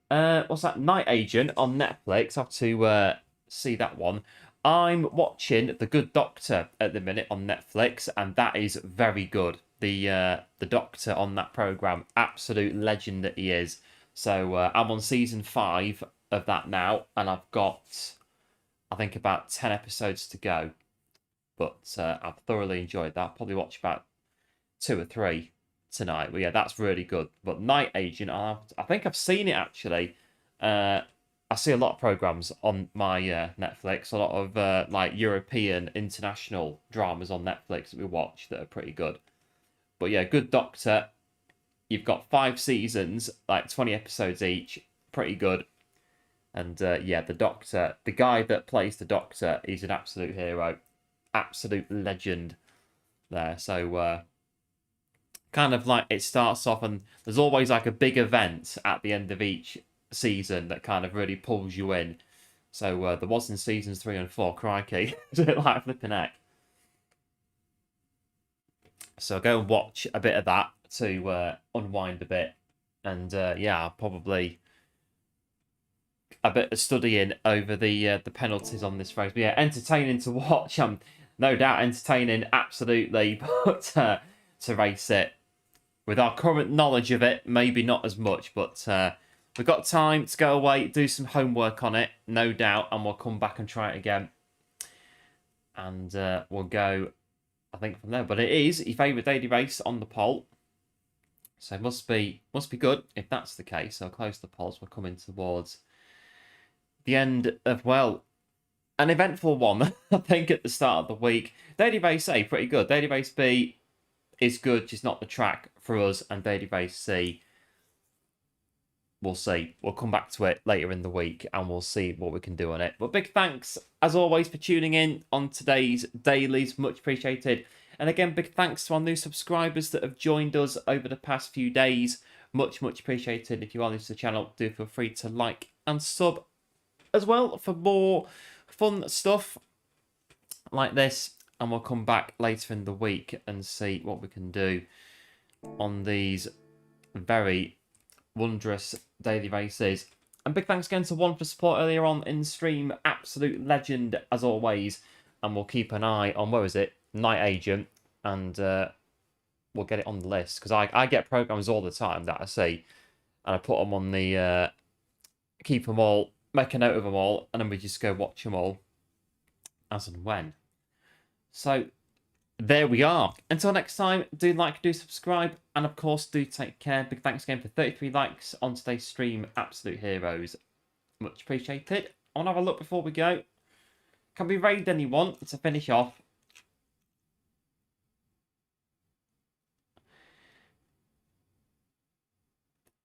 What's that? Night Agent on Netflix. I have to see that one. I'm watching The Good Doctor at the minute on Netflix, and that is very good. The Doctor on that program, absolute legend that he is. So I'm on season 5 of that now, and I've got, I think, about 10 episodes to go. But I've thoroughly enjoyed that. I'll probably watch about 2 or 3 tonight. But yeah, that's really good. But Night Agent, I think I've seen it actually. I see a lot of programs on my Netflix, a lot of like European international dramas on Netflix that we watch that are pretty good. But yeah, Good Doctor, you've got 5 seasons, like 20 episodes each, pretty good. And yeah, the Doctor, the guy that plays the Doctor, he's an absolute hero, absolute legend there. So kind of like it starts off, and there's always like a big event at the end of each season that kind of really pulls you in. So there was in seasons 3 and 4, crikey, like flipping heck. So go and watch a bit of that to unwind a bit, and yeah, probably a bit of studying over the penalties on this race. But yeah, entertaining to watch. No doubt entertaining, absolutely, but to race it with our current knowledge of it, maybe not as much, but we've got time to go away, do some homework on it, no doubt, and we'll come back and try it again. And we'll go, I think, from there. But it is your favourite daily race on the poll. So it must be good if that's the case. So I'll close the polls. We're coming towards the end of, well, an eventful one, I think, at the start of the week. Daily race A, pretty good. Daily race B is good, just not the track for us. And daily race C, we'll see. We'll come back to it later in the week and we'll see what we can do on it. But big thanks, as always, for tuning in on today's dailies. Much appreciated. And again, big thanks to our new subscribers that have joined us over the past few days. Much, much appreciated. If you are new to the channel, do feel free to like and sub as well for more fun stuff like this. And we'll come back later in the week and see what we can do on these very wondrous daily races. And big thanks again to One for support earlier on in stream. Absolute legend as always. And we'll keep an eye on, where is it? Night Agent. And we'll get it on the list. Because I get programs all the time that I see. And I put them on the... keep them all. Make a note of them all. And then we just go watch them all. As and when. So... there we are. Until next time, do like, do subscribe, and of course, do take care. Big thanks again for 33 likes on today's stream. Absolute heroes. Much appreciated. I want to have a look before we go. Can we raid anyone to finish off?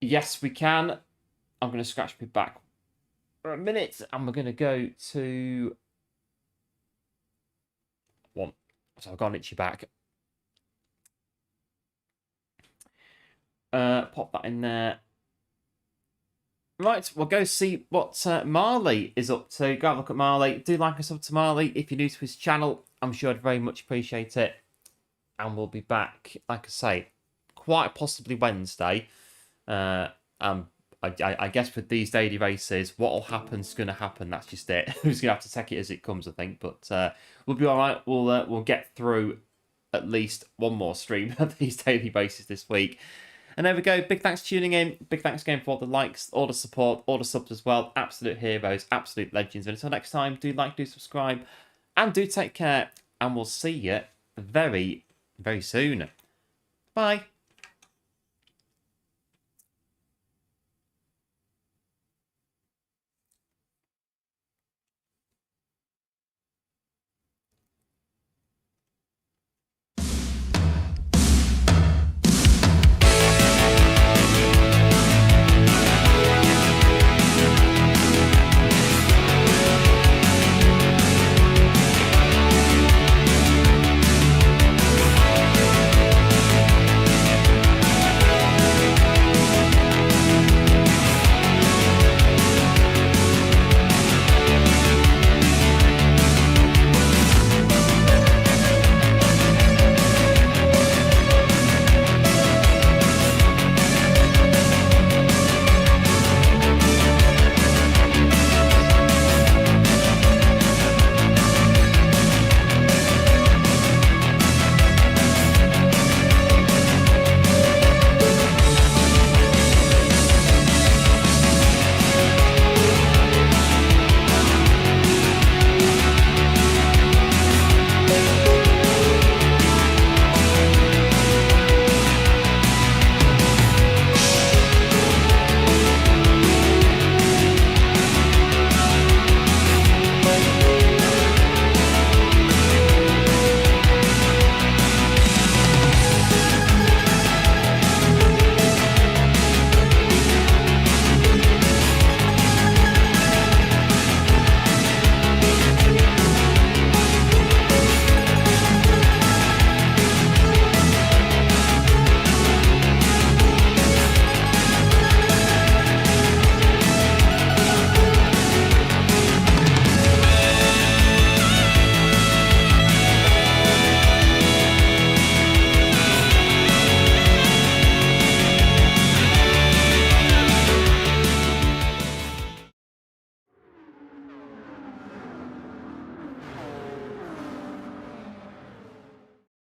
Yes, we can. I'm going to scratch my back for a minute, and we're going to go to... one. So I've got an itchy back. Pop that in there. Right, we'll go see what Marley is up to. Go have a look at Marley. Do like us up to Marley. If you're new to his channel, I'm sure I'd very much appreciate it. And we'll be back, like I say, quite possibly Wednesday. I guess with these daily races, what will happen is going to happen. That's just it. We're just going to have to take it as it comes, I think. But we'll be all right. We'll get through at least one more stream of these daily races this week. And there we go. Big thanks for tuning in. Big thanks again for all the likes, all the support, all the subs as well. Absolute heroes, absolute legends. And until next time, do like, do subscribe, and do take care. And we'll see you very, very soon. Bye.